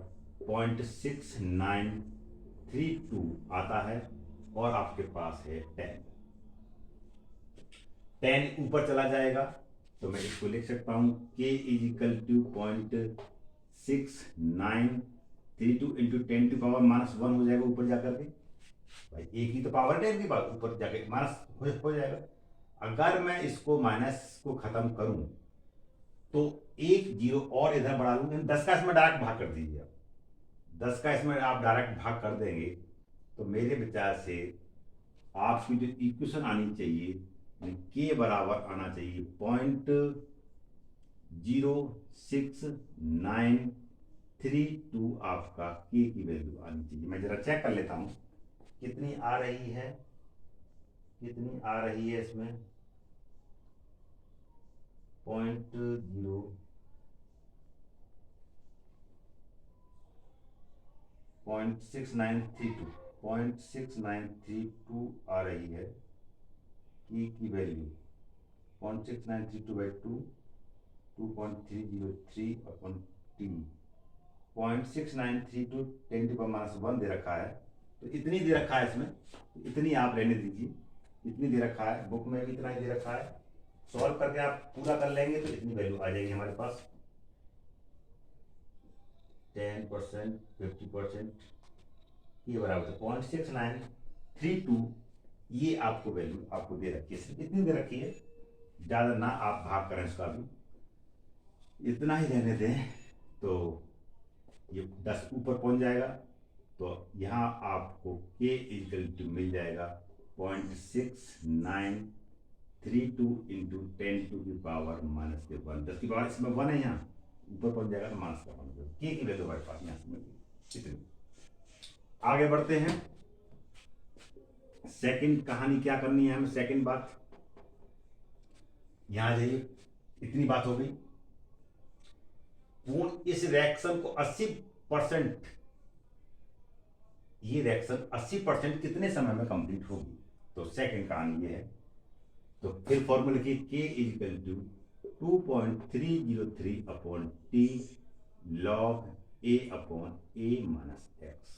0.6932 आता है, और आपके पास है 10 ऊपर चला जाएगा, तो मैं इसको लिख सकता हूँ K is equal to 0.6932 into 10 to power -1 हो जाएगा ऊपर जाकर के। भाई एक ही तो पावर 10 की बात, ऊपर जाके माइनस हो जाएगा। अगर मैं इसको माइनस को खत्म करूं तो एक जीरो और इधर बढ़ा लूंगा, 10 का इसमें डायरेक्ट भाग कर दीजिए आप। 10 का इसमें आप डायरेक्ट भाग कर देंगे तो मेरे विचार से आपकी जो इक्वेशन आनी चाहिए के बराबर आना चाहिए 0.0692 आपका के की वैल्यू आनी चाहिए। मैं जरा चेक कर लेता हूं कितनी आ रही है, कितनी आ रही है इसमें। 0.6932 आ रही है की value 0.6932 by 2.303 upon T. 0.6932 10 to power -1 दे रखा है, तो इतनी दे रखा है इसमें, तो इतनी आप रहने दीजिए। इतनी दे रखा है, बुक में भी इतना ही दे रखा है। सॉल्व करके आप पूरा कर लेंगे तो इतनी वैल्यू आ जाएगी हमारे पास। 10%, 50% ये बराबर है 0.6932। ये आपको वैल्यू आपको दे रखी है, सिर्फ इतनी दे रखी है, ज़्यादा ना आप भाग करें इसका भी, इतना ही रहने दें। तो ये 10 ऊपर पहुंच जाएगा, तो यहाँ आपको K इक्वल टू मिल जाएगा 0.6932 इंटू 10 टू की पावर -1। 10 की पावर इसमें 1 है, यहाँ ऊपर पहुंच जाएगा तो -1। K की वैल्यू हमारे पास यहाँ से मिल गई। इतनी आगे बढ़ते हैं। सेकंड कहानी क्या करनी है हमें, सेकंड बात यहां जाइए। इतनी बात हो गई। पूर्ण इस रिएक्शन को 80%, ये रिएक्शन 80% कितने समय में कंप्लीट होगी? तो सेकंड कहानी ये है। तो फिर फॉर्मूला की K equal to 2.303 upon T log A upon A minus x.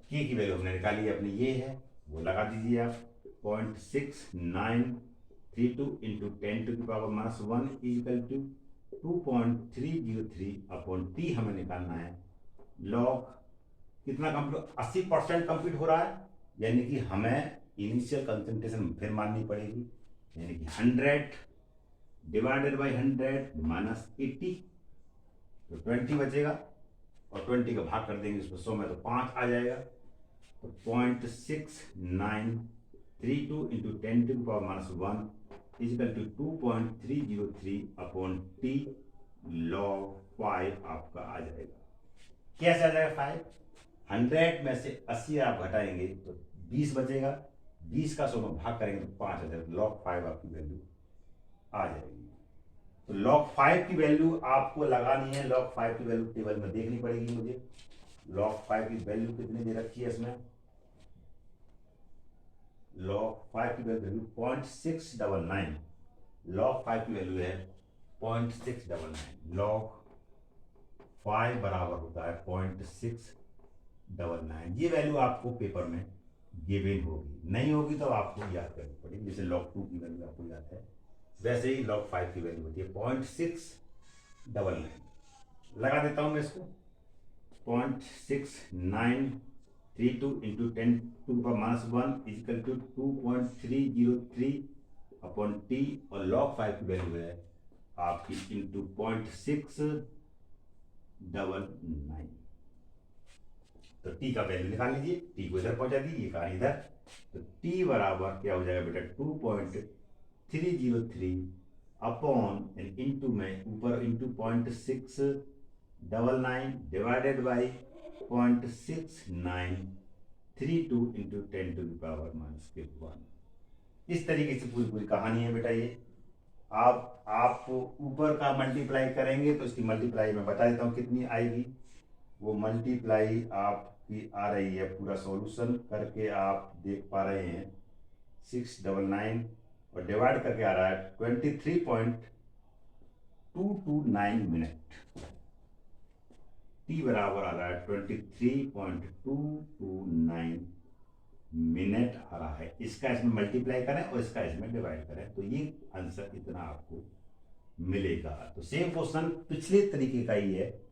K की वैल्यू हमने निकाली अपनी, ये है, वो लगा दीजिए आप। 0.6932 इंटू 10 टू की power -1 equal to 2.303 upon T हमें निकालना है। लॉग कितना कंप्लीट? 80% कंप्लीट हो रहा है, यानी कि हमें इनिशियल कंसंट्रेशन फिर माननी पड़ेगी, यानी कि 100 डिवाइडेड बाई 100 माइनस 80, तो 20 बचेगा, और 20 का भाग कर देंगे उसको 100 में, तो 5 आ जाएगा। तो 0.6932 इंटू 10 टू की power -1 is equal to 2.303 upon T log 5 आपका आ जाएगा। कैसे आ जाएगा 5? 100 में से 80 आप घटाएंगे तो 20 बचेगा, 20 का 100 में भाग करेंगे तो 5 आ जाएगा, लॉग 5 आपकी वैल्यू आ जाएगी। तो तो log 5 की वैल्यू आपको लगानी है, log 5 की वैल्यू टेबल में देखनी पड़ेगी मुझे। log 5 की वैल्यू कितनी दे रखी है इसमें, log 5 की वैल्यू 0.699, log 5 की वैल्यू है 0.699, log 5 बराबर होता है 0.699। ये वैल्यू आपको पेपर में गिवन होगी, नहीं होगी तो आपको याद करनी पड़ेगी। जैसे log 2 की वैल्यू आपको याद है, वैसे ही log 5 की वैल्यू होती है 0.699। लगा देता हूं मैं इसको, 0.6932 into 10⁻⁻1 is equal to 2.303 upon T, और log 5 की वैल्यू है आपकी इंटू 0.699। तो टी का वैल्यू निकाल लीजिए, टी को इधर पहुंचा दीजिए, कहा इधर, तो टी बराबर क्या हो जाएगा बेटा 2.303 अपॉन इंटू में ऊपर इंटू 0.699 डिवाइडेड बाई 0.6932 इंटू 10⁻⁻1। इस तरीके से पूरी पूरी कहानी है बेटा ये। आप ऊपर का मल्टीप्लाई करेंगे तो इसकी मल्टीप्लाई मैं बता देता हूँ कितनी आएगी। वो मल्टीप्लाई आपकी आ रही है, पूरा सॉल्यूशन करके आप देख पा रहे हैं 699 और डिवाइड करके आ रहा है 23.229 मिनट। टी बराबर आ रहा है 23.229 मिनट आ रहा है। इसका इसमें मल्टीप्लाई करें और इसका इसमें डिवाइड करें तो ये आंसर इतना आपको मिलेगा। तो सेम क्वेश्चन पिछले तरीके का ही है,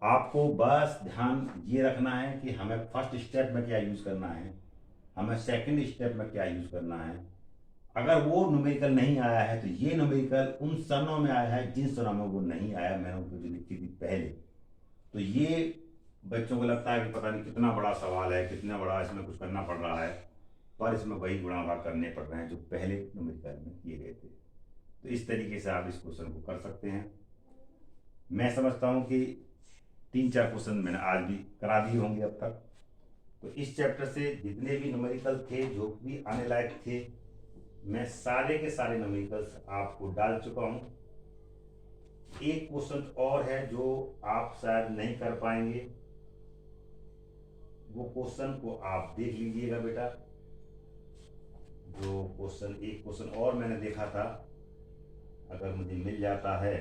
आपको बस ध्यान ये रखना है कि हमें फर्स्ट स्टेप में क्या यूज करना है, हमें सेकंड स्टेप में क्या यूज करना है। अगर वो न्यूमेरिकल नहीं आया है तो ये न्यूमेरिकल उन सनों में आया है जिन सनों में वो नहीं आया, मैंने उनको जो लिखी थी पहले। तो ये बच्चों को लगता है कि पता नहीं कितना बड़ा सवाल है, कितना बड़ा इसमें कुछ करना पड़ रहा है, पर इसमें वही गुणा भाग करने पड़ रहे हैं जो पहले न्यूमेरिकल में किए गए थे। तो इस तरीके से आप इस क्वेश्चन को कर सकते हैं। मैं समझता हूँ कि 3-4 क्वेश्चन मैंने आज भी करा दिए होंगे अब तक। तो इस चैप्टर से जितने भी न्यूमेरिकल थे, जो भी आने लायक थे, मैं सारे के सारे न्यूमेरिकल्स आपको डाल चुका हूँ। एक क्वेश्चन और है जो आप शायद नहीं कर पाएंगे, वो क्वेश्चन को आप देख लीजिएगा बेटा। जो क्वेश्चन, एक क्वेश्चन और मैंने देखा था, अगर मुझे मिल जाता है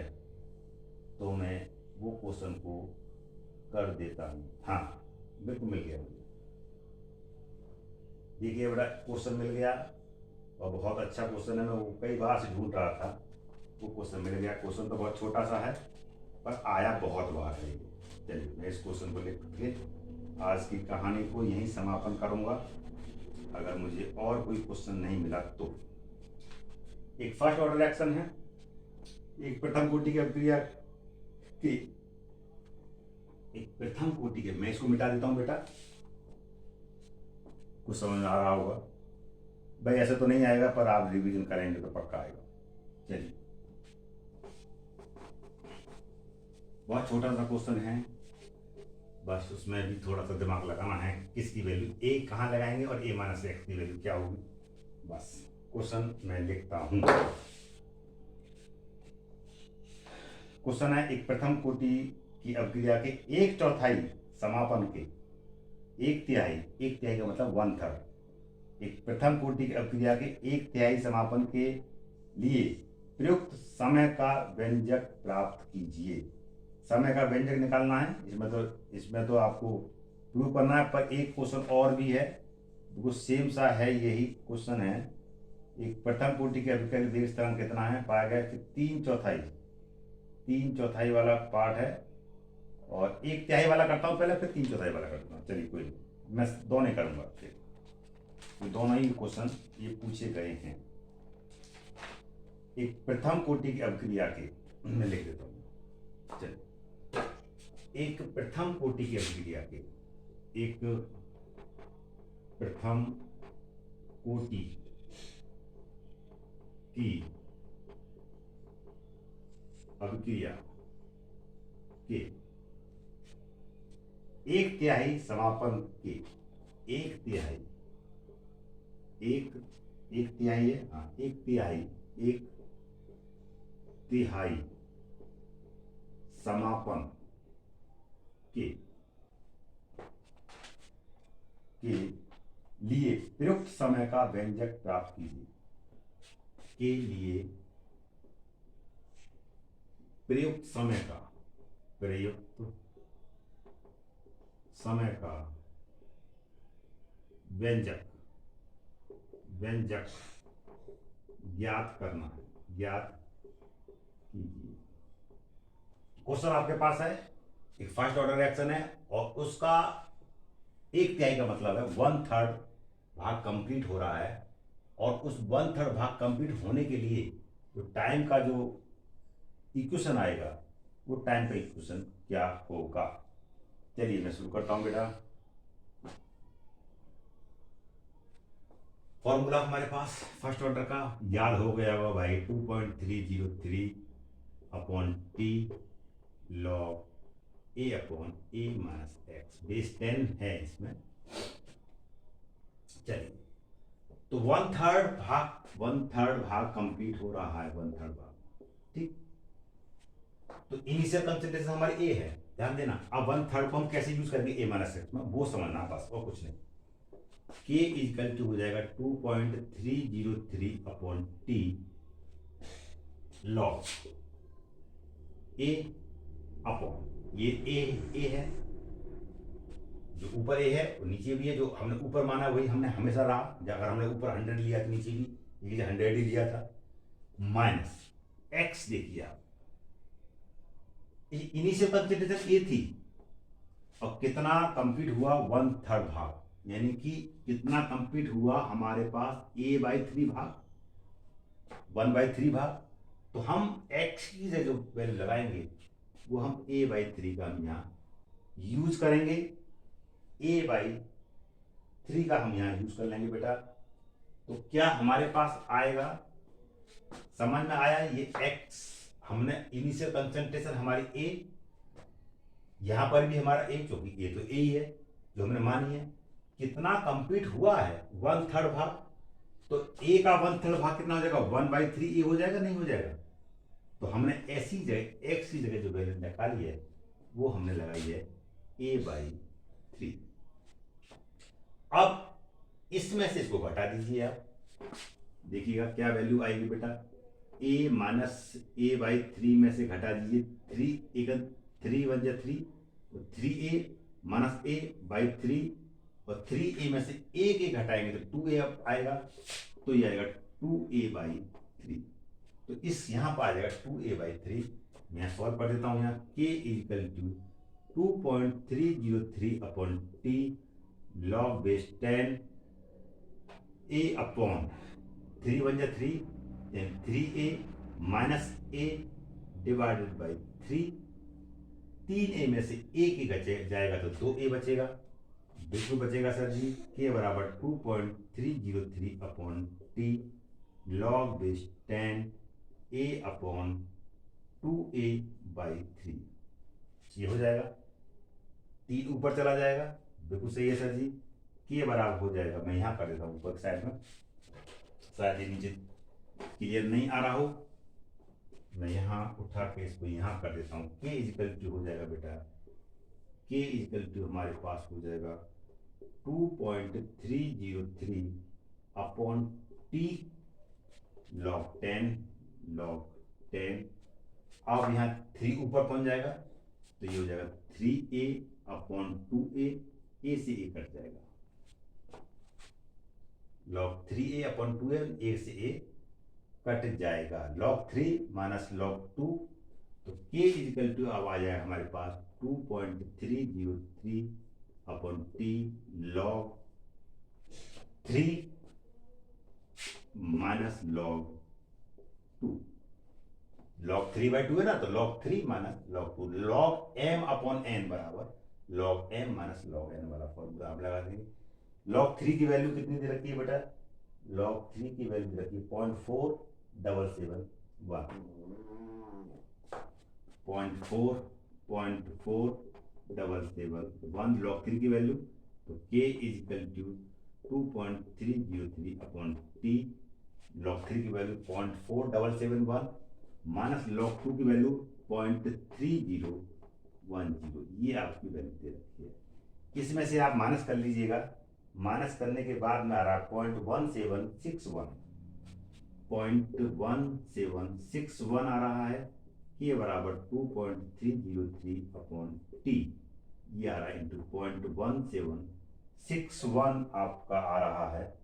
तो मैं वो क्वेश्चन को कर देता हूँ। हाँ बिल्कुल मिल गया मुझे, देखिए बेटा क्वेश्चन मिल गया और बहुत अच्छा क्वेश्चन है। मैं वो कई बार से ढूंढ रहा था, वो क्वेश्चन मिल गया। क्वेश्चन तो बहुत छोटा सा है पर आया बहुत बार है ये। चलिए मैं इस क्वेश्चन को लिख के आज की कहानी को यहीं समापन करूंगा। अगर मुझे और कोई क्वेश्चन नहीं मिला तो एक फर्स्ट ऑर्डर रिएक्शन है, एक प्रथम कोटि की अभिक्रिया की, एक प्रथम कोटि के, मैं इसको मिटा देता हूं बेटा, कुछ समझ आ रहा होगा भाई, ऐसे तो नहीं आएगा पर आप रिवीजन करेंगे तो पक्का आएगा। चलिए बहुत छोटा सा क्वेश्चन है, बस उसमें भी थोड़ा सा दिमाग लगाना है, किसकी वैल्यू ए कहाँ लगाएंगे और ए माइनस एक्स की वैल्यू क्या होगी। बस क्वेश्चन मैं लिखता हूं। क्वेश्चन है, एक प्रथम कोटि की अभिक्रिया के 1/4 समापन के 1/3 का मतलब 1/3, एक प्रथम कोटि की अभिक्रिया के 1/3 समापन के लिए प्रयुक्त समय का व्यंजक प्राप्त कीजिए। समय का व्यंजक निकालना है, इसमें तो आपको प्रूव करना है। पर एक क्वेश्चन और भी है, वो सेम सा है, यही क्वेश्चन है। एक प्रथम कोटि के अभिक्रिया वेग स्थिरांक कितना है, पाया गया कि 3/4 वाला पार्ट है, और 1/3 वाला करता हूँ पहले, फिर 3/4 वाला करता हूँ। चलिए कोई नहीं, मैं दोनों करूंगा, तो दोनों ही क्वेश्चन ये पूछे गए हैं। एक प्रथम कोटि की अभिक्रिया के, मैं लिख देता हूँ। चलिए, एक प्रथम कोटि की अभिक्रिया के, एक प्रथम कोटि की अभिक्रिया के 1/3 समापन के 1/3 है, हाँ 1/3 तिहाई समापन के लिए प्रयुक्त समय का व्यंजक प्राप्त कीजिए। के लिए प्रयुक्त समय का व्यंजक ज्ञात करना है, ज्ञात कीजिए। क्वेश्चन आपके पास है, एक फर्स्ट ऑर्डर रिएक्शन है और उसका एक तिहाई का मतलब है 1/3 भाग कंप्लीट हो रहा है, और उस 1/3 भाग कंप्लीट होने के लिए जो टाइम का जो इक्वेशन आएगा वो टाइम का इक्वेशन क्या होगा। चलिए मैं शुरू करता हूं बेटा। फॉर्मूला हमारे पास फर्स्ट ऑर्डर का याद हो गया होगा भाई, 2.303 upon T log A upon A minus x, base 10 है इसमें। चलिए तो 1/3 भाग कंप्लीट हो रहा है, 1/3 भाग, ठीक। तो इनिशियल कंसंट्रेशन हमारी ए है, ध्यान देना। अब 1/3 को हम कैसे यूज करेंगे ए माइनस एक्स में, वो समझना बस, और कुछ नहीं। के इक्वल टू हो जाएगा 2.303 upon T log A upon ये ए है, जो ऊपर ए है वो नीचे भी है, जो हमने ऊपर माना वही हमने हमेशा रहा। अगर हमने ऊपर 100 लिया तो नीचे भी 100 ही लिया था, माइनस एक्स। देखिए आप, इनिशियल कंसंट्रेशन ए थी और कितना कंप्लीट हुआ, 1/3 भाग, यानी कि कितना कंप्लीट हुआ हमारे पास a/3 भाग, 1/3 भाग। तो हम x की जो वैल्यू लगाएंगे वो हम a/3 का हम यहाँ यूज करेंगे, a/3 का हम यहाँ यूज कर लेंगे बेटा। तो क्या हमारे पास आएगा, समझ में आया। ये x हमने इनिशियल कंसंट्रेशन हमारी a, यहां पर भी हमारा a, क्योंकि a तो a ही है जो हमने मानी है। कितना कंप्लीट हुआ है, 1/3 भाग। तो a का 1/3 भाग कितना हो जाएगा, 1/3 a हो जाएगा, नहीं हो जाएगा। तो हमने ऐसी जगह x की जगह जो वैल्यू निकाली है वो हमने लगाई है a/3। अब इसमें से इसको घटा दीजिए आप, देखिएगा क्या वैल्यू आएगी बेटा। a माइनस a/3 में से घटा दीजिए 3, 3 1 जा 3, तो 3a माइनस a/3, और 3a में से a घटाएंगे तो 2a आएगा, तो ये आएगा 2a/3। तो इस यहां पर आ जाएगा 2a/3। मैं सॉल्व कर देता हूं यहाँ, k equal to 2.303 upon T log base 10 a upon 3 1 जा 3, 3a minus a divided by 3। 3a में से a जाएगा तो 2a बचेगा, बिल्कुल बचेगा सर जी। के बराबर 2.303 upon T log base 10 a upon 2a/3, ये हो जाएगा। 3 ऊपर चला जाएगा, बिल्कुल सही है सर जी। के बराबर हो जाएगा, मैं यहाँ कर देता हूँ ऊपर साइड में, शायद ये नीचे क्लियर नहीं आ रहा हो, मैं यहाँ उठा के इसको यहाँ कर देता हूँ। के इक्वल टू हो जाएगा बेटा, के इक्वल टू हमारे पास हो जाएगा 2.303 अपॉन टी लॉग 10। अब यहाँ 3 ऊपर पहुंच जाएगा, तो ये हो जाएगा 3a अपॉन 2a, a से a कट जाएगा, log 3a upon 2a, a से a कट जाएगा, लॉग 3 माइनस लॉग 2। तो k इक्वल टू अब आ जाएगा हमारे पास 2.303 upon T log 3 minus log 2। Log 3/2 है ना, तो log 3 minus log 2, log m upon n बराबर log m minus log n वाला फॉर्मूला आप लगा देंगे। लॉग 3 की वैल्यू कितनी दे रखी है बेटा, लॉग 3 की वैल्यू दे रखी है 0.4771, 0.4771 लॉग 3 की वैल्यू। तो k equal to 2.303 upon T log 3 की वैल्यू 0.4771 माइनस log 2 की वैल्यू 0.3010, ये आपकी वैल्यू दे रखी है। इसमें से आप माइनस कर लीजिएगा, माइनस करने के बाद में आ रहा है 0.1761 आ रहा है, ये बराबर 2.303 अपॉन टी, ये आ रहा है इंटू 0.1761 आपका आ रहा है,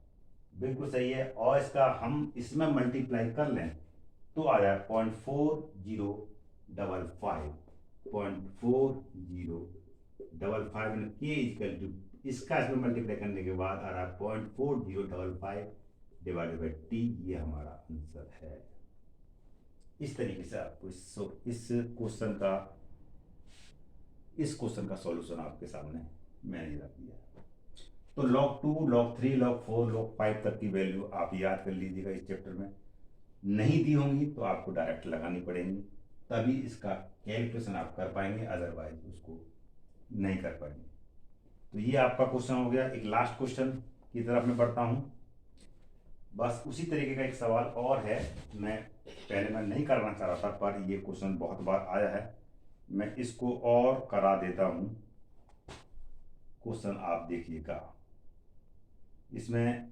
बिल्कुल सही है। और इसका हम इसमें मल्टीप्लाई कर लें तो आ जाए 0.4055 के इक्वल टू, इसका इसमें मल्टीप्लाई करने के बाद आ रहा है 0.4055 डिवाइडेड बाई टी, ये हमारा आंसर है। इस तरीके से आपको इस क्वेश्चन का सॉल्यूशन आपके सामने मैंने रख दिया। तो log 2, log 3, log 4, log 5 तक की वैल्यू आप याद कर लीजिएगा। इस चैप्टर में नहीं दी होंगी तो आपको डायरेक्ट लगानी पड़ेंगी, तभी इसका कैलकुलेशन आप कर पाएंगे, अदरवाइज उसको नहीं कर पाएंगे। तो ये आपका क्वेश्चन हो गया। एक लास्ट क्वेश्चन की तरफ मैं बढ़ता हूँ। बस उसी तरीके का एक सवाल और है, मैं नहीं करना चाह रहा था, पर ये क्वेश्चन बहुत बार आया है, मैं इसको और करा देता हूँ। क्वेश्चन आप देखिएगा, इसमें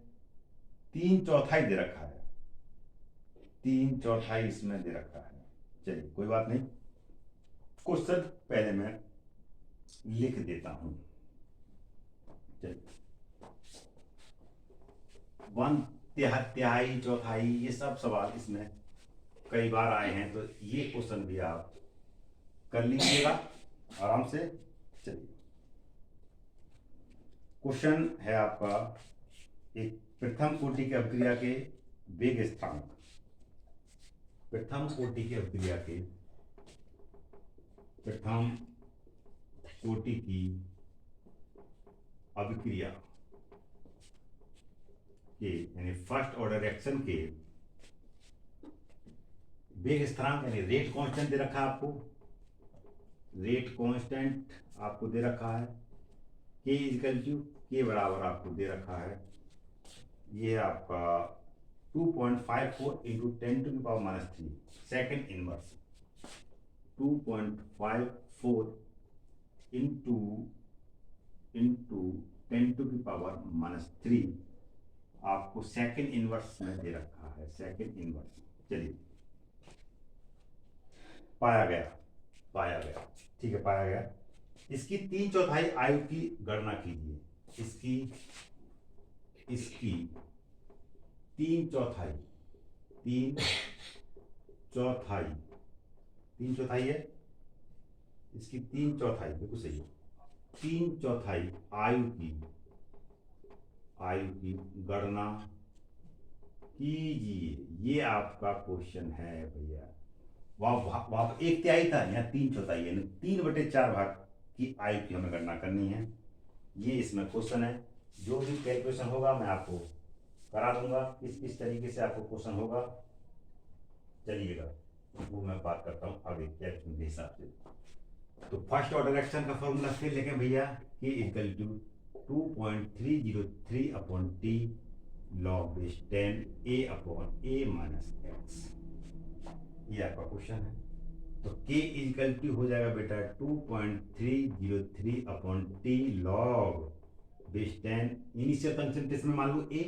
3/4 दे रखा है, 3/4 इसमें दे रखा है। चलिए कोई बात नहीं, क्वेश्चन पहले मैं लिख देता हूं। चलिए 1/3, 1/4, ये सब सवाल इसमें कई बार आए हैं, तो ये क्वेश्चन भी आप कर लीजिएगा आराम से। चलिए क्वेश्चन है आपका, एक प्रथम कोटि की अभिक्रिया के वेग स्थानांक, प्रथम कोटि की अभिक्रिया के, प्रथम कोटि की अभिक्रिया के यानी फर्स्ट ऑर्डर रिएक्शन के वेग स्थिरांक यानी रेट कांस्टेंट दे रखा है आपको, रेट कांस्टेंट आपको दे रखा है, के इक्वल टू के बराबर आपको दे रखा है, ये आपका 2.54 इंटू 10⁻³ सेकेंड इनवर्स, 2.54 इंटू 10⁻³ आपको सेकेंड इनवर्स में दे रखा है, सेकेंड इनवर्स। चलिए पाया गया, ठीक है, पाया गया। इसकी 3/4 आयु की गणना कीजिए, इसकी 3/4 है, इसकी 3/4 बिल्कुल सही है, 3/4 आयु की गणना कीजिए, ये आपका क्वेश्चन है भैया। वहां 1/3 था, यहाँ 3/4 यानी 3/4 भाग की आयु की हमें गणना करनी है। ये इसमें क्वेश्चन है, जो भी कैलकुलेशन होगा मैं आपको करा दूंगा, किस तरीके से आपको क्वेश्चन होगा। चलिएगा वो मैं बात करता हूँ आगे कैलकुलेशन के हिसाब से। तो फर्स्ट ऑर्डर रिएक्शन का फॉर्मूला फिर लिखें भैया, K equal to 2.303 upon T log base 10 a upon a minus x, ये आपका क्वेश्चन है। तो k इक्वल टू हो जाएगा बेटा 2.303 upon T log base 10, initial concentration में मान लो a,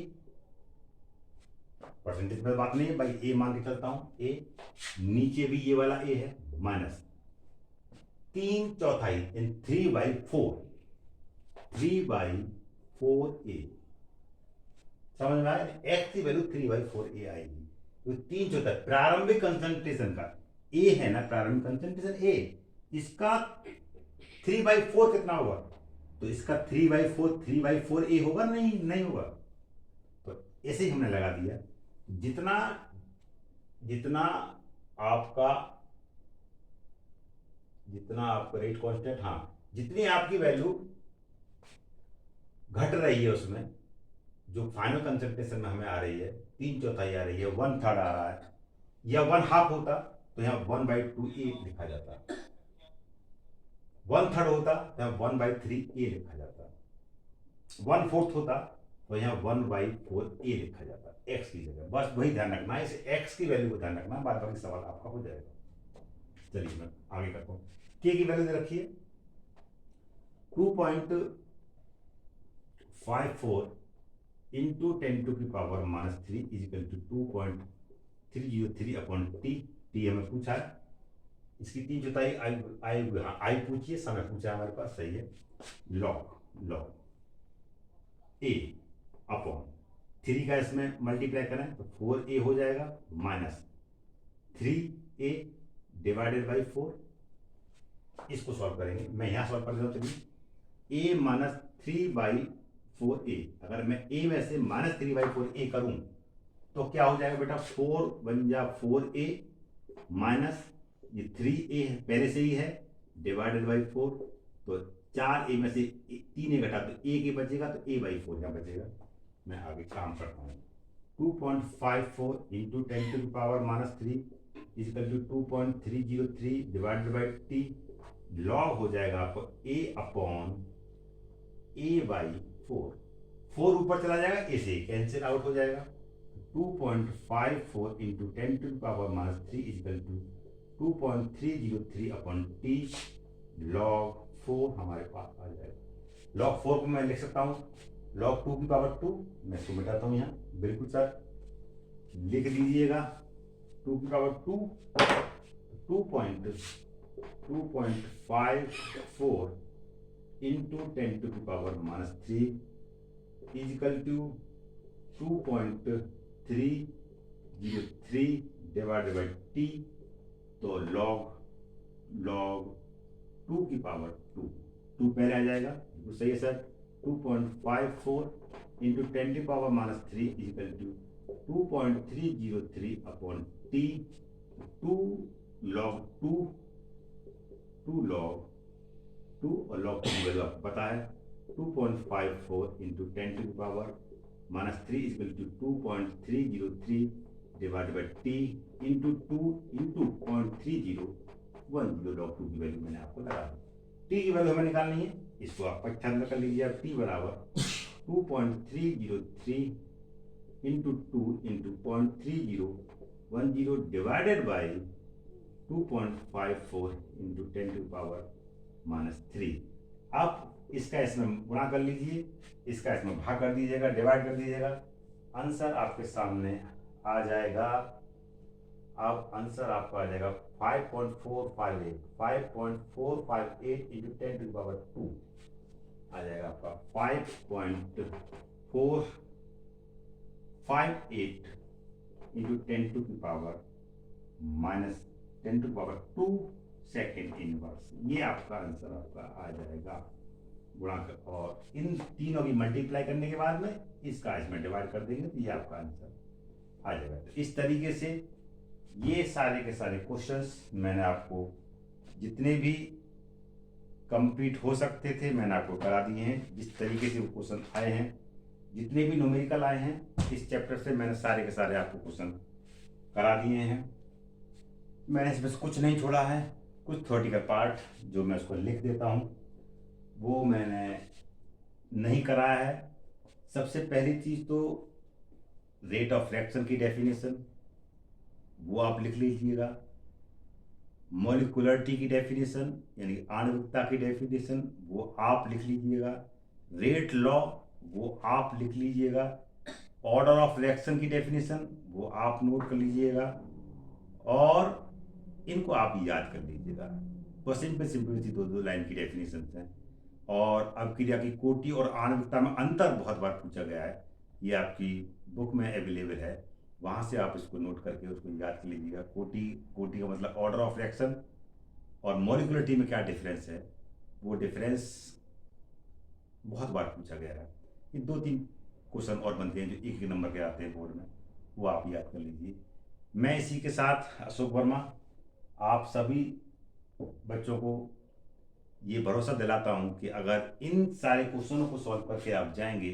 परसेंटेज में बात नहीं है भाई, a मान के चलता हूं, a नीचे भी ये वाला a है, माइनस 3/4 इन 3/4 3/4a, समझ में आया? x की वैल्यू 3/4a आएगी। तो 3/4 प्रारंभिक कंसंट्रेशन का a है ना, प्रारंभिक कंसंट्रेशन a, इसका 3/4 कितना होगा? तो इसका 3/4 a होगा, नहीं होगा। तो ऐसे ही हमने लगा दिया, जितना आपका रेट कांस्टेंट, हाँ जितनी आपकी वैल्यू घट रही है उसमें, जो फाइनल कंसंट्रेशन में हमें आ रही है 3/4 आ रही है, 1/3 आ रहा है, या 1/2 होता तो यहाँ 1/2a लिखा जाता, 1/3 होता तो यहाँ 1/3a लिखा जाता, 1/4 होता तो यहाँ 1/4a लिखा जाता है x की जगह। बस वही ध्यान रखना है, इसे x की वैल्यू को ध्यान रखना, बाद बाकी सवाल आपका हो जाएगा। चलिए मैं आगे करता हूँ। k की वैल्यू दे रखी है 2.54 into 10⁻³ is equal to 2.303 upon T. T हमें पूछा है, इसकी 3 जुताई आई पूछिए, समय पूछा है हमारे पास, सही है। लॉग ए अपॉन 3 का इसमें मल्टीप्लाई करें तो 4a हो जाएगा, माइनस 3a डिवाइडेड बाई 4। इसको सॉल्व करेंगे, मैं यहाँ सॉल्व कर देता हूँ। चलिए a माइनस 3/4a, अगर मैं a में से माइनस 3/4a करूँ तो क्या हो जाएगा बेटा, 4 1 जा 4a माइनस ये 3a पहले से ही है डिवाइडेड बाई 4, तो 4a में से 3a घटा तो a के बचेगा, तो a/4 यहाँ बचेगा। मैं आगे काम करता हूँ। 2.54 into 10⁻³ is equal to 2.303 divided by T. Log हो जाएगा आपको a अपॉन a/4। 4 ऊपर चला जाएगा, a से कैंसिल आउट हो जाएगा। 2.54 into 10⁻³ is equal to 2.303 upon T. Log 4 हमारे पास आ जाएगा। लॉग 4 को मैं लिख सकता हूँ log 2⁻²। मैं इसको मिटाता हूँ यहाँ, बिल्कुल सर लिख लीजिएगा 2⁻², 2.54 into 10⁻³ is equal to 2.303 divided by T. तो log 2⁻², 2 पहले आ जाएगा, बिल्कुल सही है sir. 2.54 into 10⁻³ is equal to 2.303 upon T. 2 log 2 और log 2 की वैल्यू आपको पता है 2.54 into 10⁻³ is equal to 2.303 divided by T into 2 into 0.3010। log 2 की वैल्यू मैंने आपको लगा दी। टी की वैल्यू हमें निकालनी है, इसको आप पच्छान कर लीजिए। आप टी बराबर 2.303 into 2 into 0.3010 divided by 2.54 into 10⁻³ आप इसका इसमें गुणा कर लीजिए, इसका इसमें भाग कर दीजिएगा, डिवाइड कर दीजिएगा। आंसर आपके सामने आ जाएगा। अब आंसर आपका आ जाएगा 5.458 इंटू 10⁻² आ जाएगा आपका 5.458 इंटू 10⁻² सेकेंड इनवर्स। ये आपका आंसर आपका आ जाएगा गुणा कर, और इन तीनों की मल्टीप्लाई करने के बाद में इसका इसमें डिवाइड कर देंगे तो ये आपका आंसर आ जाएगा। तो इस तरीके से ये सारे के सारे क्वेश्चंस मैंने आपको जितने भी कंप्लीट हो सकते थे मैंने आपको करा दिए हैं। जिस तरीके से वो क्वेश्चन आए हैं, जितने भी न्यूमेरिकल आए हैं इस चैप्टर से, मैंने सारे के सारे आपको क्वेश्चन करा दिए हैं। मैंने इसमें कुछ नहीं छोड़ा है। कुछ थ्योरेटिकल पार्ट जो मैं उसको लिख देता हूँ वो मैंने नहीं कराया है। सबसे पहली चीज़ तो रेट ऑफ रिएक्शन की डेफिनेशन वो आप लिख लीजिएगा। मॉलिक्यूलरिटी की डेफिनेशन यानी आणविकता की डेफिनेशन वो आप लिख लीजिएगा। रेट लॉ वो आप लिख लीजिएगा। ऑर्डर ऑफ रिएक्शन की डेफिनेशन वो आप नोट कर लीजिएगा और इनको आप याद कर लीजिएगा। तो सिंपल सी दो लाइन की डेफिनेशन हैं। और अभिक्रिया की कोटि और आणविकता में अंतर बहुत बार पूछा गया है, ये आपकी बुक में अवेलेबल है, वहाँ से आप इसको नोट करके उसको याद कर लीजिएगा। कोटि का मतलब ऑर्डर ऑफ रिएक्शन, और मॉलिक्यूलरिटी में क्या डिफरेंस है, वो डिफरेंस बहुत बार पूछा गया है। ये 2-3 क्वेश्चन और बनते हैं जो एक नंबर के आते हैं बोर्ड में, वो आप याद कर लीजिए। मैं इसी के साथ अशोक वर्मा आप सभी बच्चों को ये भरोसा दिलाता हूँ कि अगर इन सारे क्वेश्चनों को सॉल्व करके आप जाएंगे,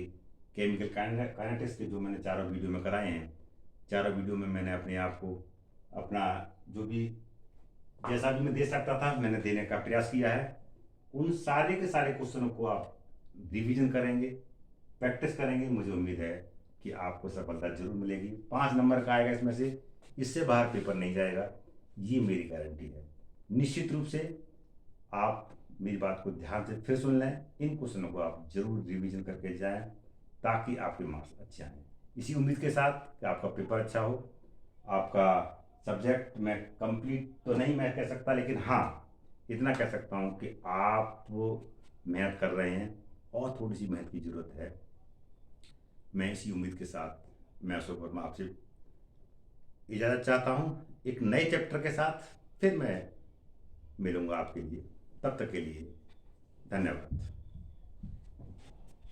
केमिकल काइनेटिक्स के जो मैंने चारों वीडियो में कराए हैं, चारों वीडियो में मैंने अपने आप को अपना जो भी जैसा भी मैं दे सकता था मैंने देने का प्रयास किया है। उन सारे के सारे क्वेश्चनों को आप रिवीजन करेंगे, प्रैक्टिस करेंगे, मुझे उम्मीद है कि आपको सफलता जरूर मिलेगी। 5 नंबर का आएगा इसमें से, इससे बाहर पेपर नहीं जाएगा, ये मेरी गारंटी है। निश्चित रूप से आप मेरी बात को ध्यान से फिर सुन लें, इन क्वेश्चनों को आप जरूर रिवीजन करके जाएं ताकि आपके मार्क्स अच्छे आएँ। इसी उम्मीद के साथ कि आपका पेपर अच्छा हो, आपका सब्जेक्ट मैं कंप्लीट तो नहीं मैं कह सकता, लेकिन हाँ इतना कह सकता हूँ कि आप वो मेहनत कर रहे हैं और थोड़ी सी मेहनत की ज़रूरत है। मैं इसी उम्मीद के साथ मैं अशोक वर्मा आपसे इजाज़त चाहता हूँ। एक नए चैप्टर के साथ फिर मैं मिलूँगा आपके लिए, तब तक के लिए धन्यवाद।